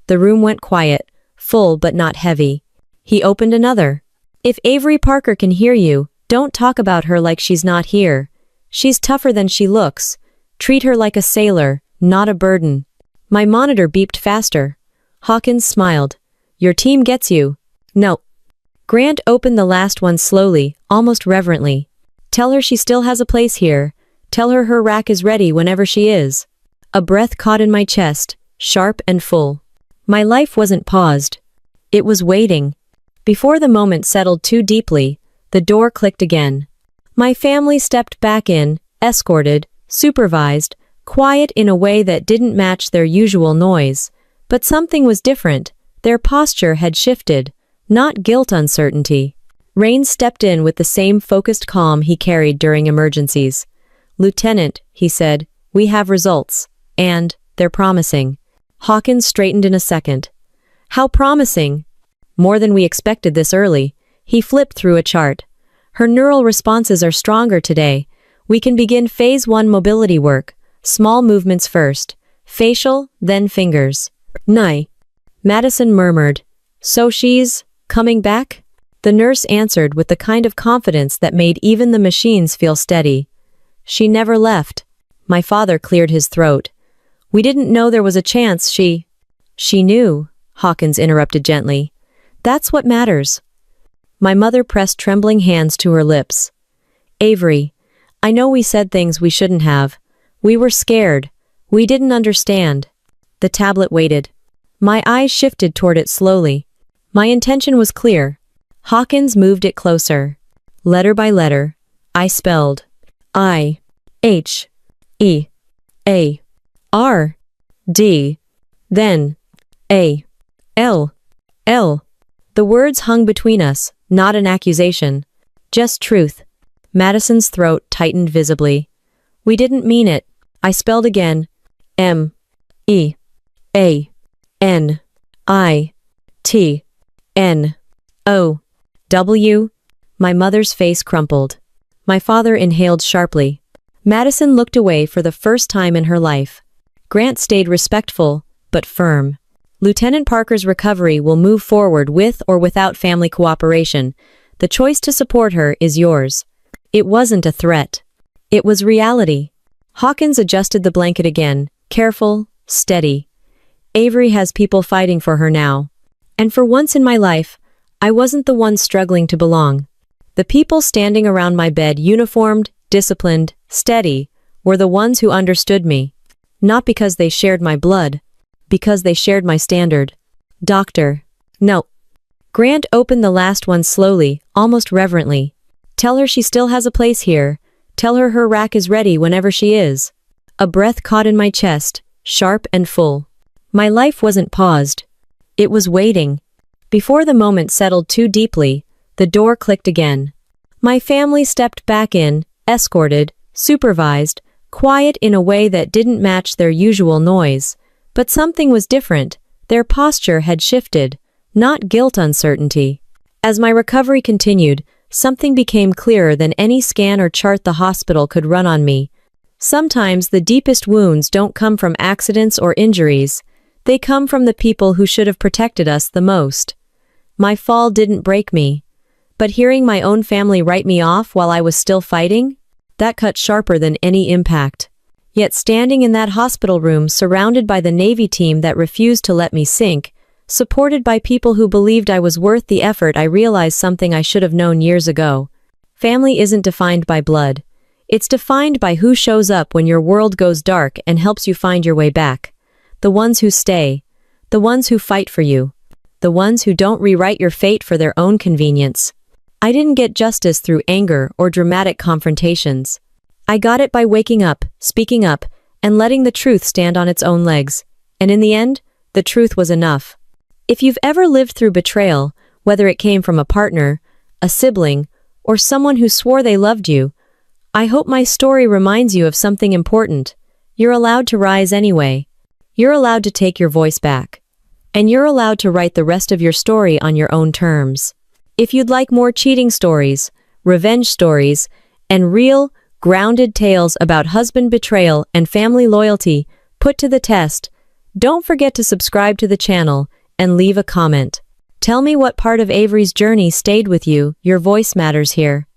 The room went quiet, full but not heavy. He opened another. If Avery Parker can hear you, don't talk about her like she's not here. She's tougher than she looks. Treat her like a sailor, not a burden. My monitor beeped faster. Hawkins smiled. Your team gets you. No. Grant opened the last one slowly, almost reverently. Tell her she still has a place here. Tell her her rack is ready whenever she is. A breath caught in my chest, sharp and full. My life wasn't paused. It was waiting. Before the moment settled too deeply, the door clicked again. My family stepped back in, escorted, supervised, quiet in a way that didn't match their usual noise. But something was different. Their posture had shifted, not guilt uncertainty. Rains stepped in with the same focused calm he carried during emergencies. Lieutenant, he said, we have results. And, they're promising. Hawkins straightened in a second. How promising? More than we expected this early. He flipped through a chart. Her neural responses are stronger today. We can begin phase 1 mobility work. Small movements first. Facial, then fingers. Nye. Madison murmured. So she's coming back? The nurse answered with the kind of confidence that made even the machines feel steady. She never left. My father cleared his throat. We didn't know there was a chance she knew, Hawkins interrupted gently. That's what matters. My mother pressed trembling hands to her lips. Avery, I know we said things we shouldn't have. We were scared. We didn't understand. The tablet waited. My eyes shifted toward it slowly. My intention was clear. Hawkins moved it closer. Letter by letter, I spelled I, H, E, A, R, D, then A, L, L. The words hung between us, not an accusation. Just truth. Madison's throat tightened visibly. We didn't mean it. I spelled again. M, E, A, N, I, T, N, O, W. My mother's face crumpled. My father inhaled sharply. Madison looked away for the first time in her life. Grant stayed respectful, but firm. Lieutenant Parker's recovery will move forward with or without family cooperation. The choice to support her is yours. It wasn't a threat. It was reality. Hawkins adjusted the blanket again, careful, steady. Avery has people fighting for her now. And for once in my life, I wasn't the one struggling to belong. The people standing around my bed, uniformed, disciplined, steady, were the ones who understood me. Not because they shared my blood, because they shared my standard. Doctor. No. Grant opened the last one slowly, almost reverently. Tell her she still has a place here. Tell her her rack is ready whenever she is. A breath caught in my chest, sharp and full. My life wasn't paused. It was waiting. Before the moment settled too deeply, the door clicked again. My family stepped back in, escorted, supervised, quiet in a way that didn't match their usual noise. But something was different. Their posture had shifted, not guilt uncertainty. As my recovery continued, something became clearer than any scan or chart the hospital could run on me. Sometimes the deepest wounds don't come from accidents or injuries. They come from the people who should have protected us the most. My fall didn't break me. But hearing my own family write me off while I was still fighting, that cut sharper than any impact. Yet standing in that hospital room surrounded by the Navy team that refused to let me sink, supported by people who believed I was worth the effort, I realized something I should have known years ago. Family isn't defined by blood. It's defined by who shows up when your world goes dark and helps you find your way back. The ones who stay. The ones who fight for you. the ones who don't rewrite your fate for their own convenience. I didn't get justice through anger or dramatic confrontations. I got it by waking up, speaking up, and letting the truth stand on its own legs. And in the end, the truth was enough. If you've ever lived through betrayal, whether it came from a partner, a sibling, or someone who swore they loved you, I hope my story reminds you of something important. You're allowed to rise anyway. You're allowed to take your voice back. And you're allowed to write the rest of your story on your own terms. If you'd like more cheating stories, revenge stories, and real, grounded tales about husband betrayal and family loyalty put to the test, don't forget to subscribe to the channel and leave a comment. Tell me what part of Avery's journey stayed with you. Your voice matters here.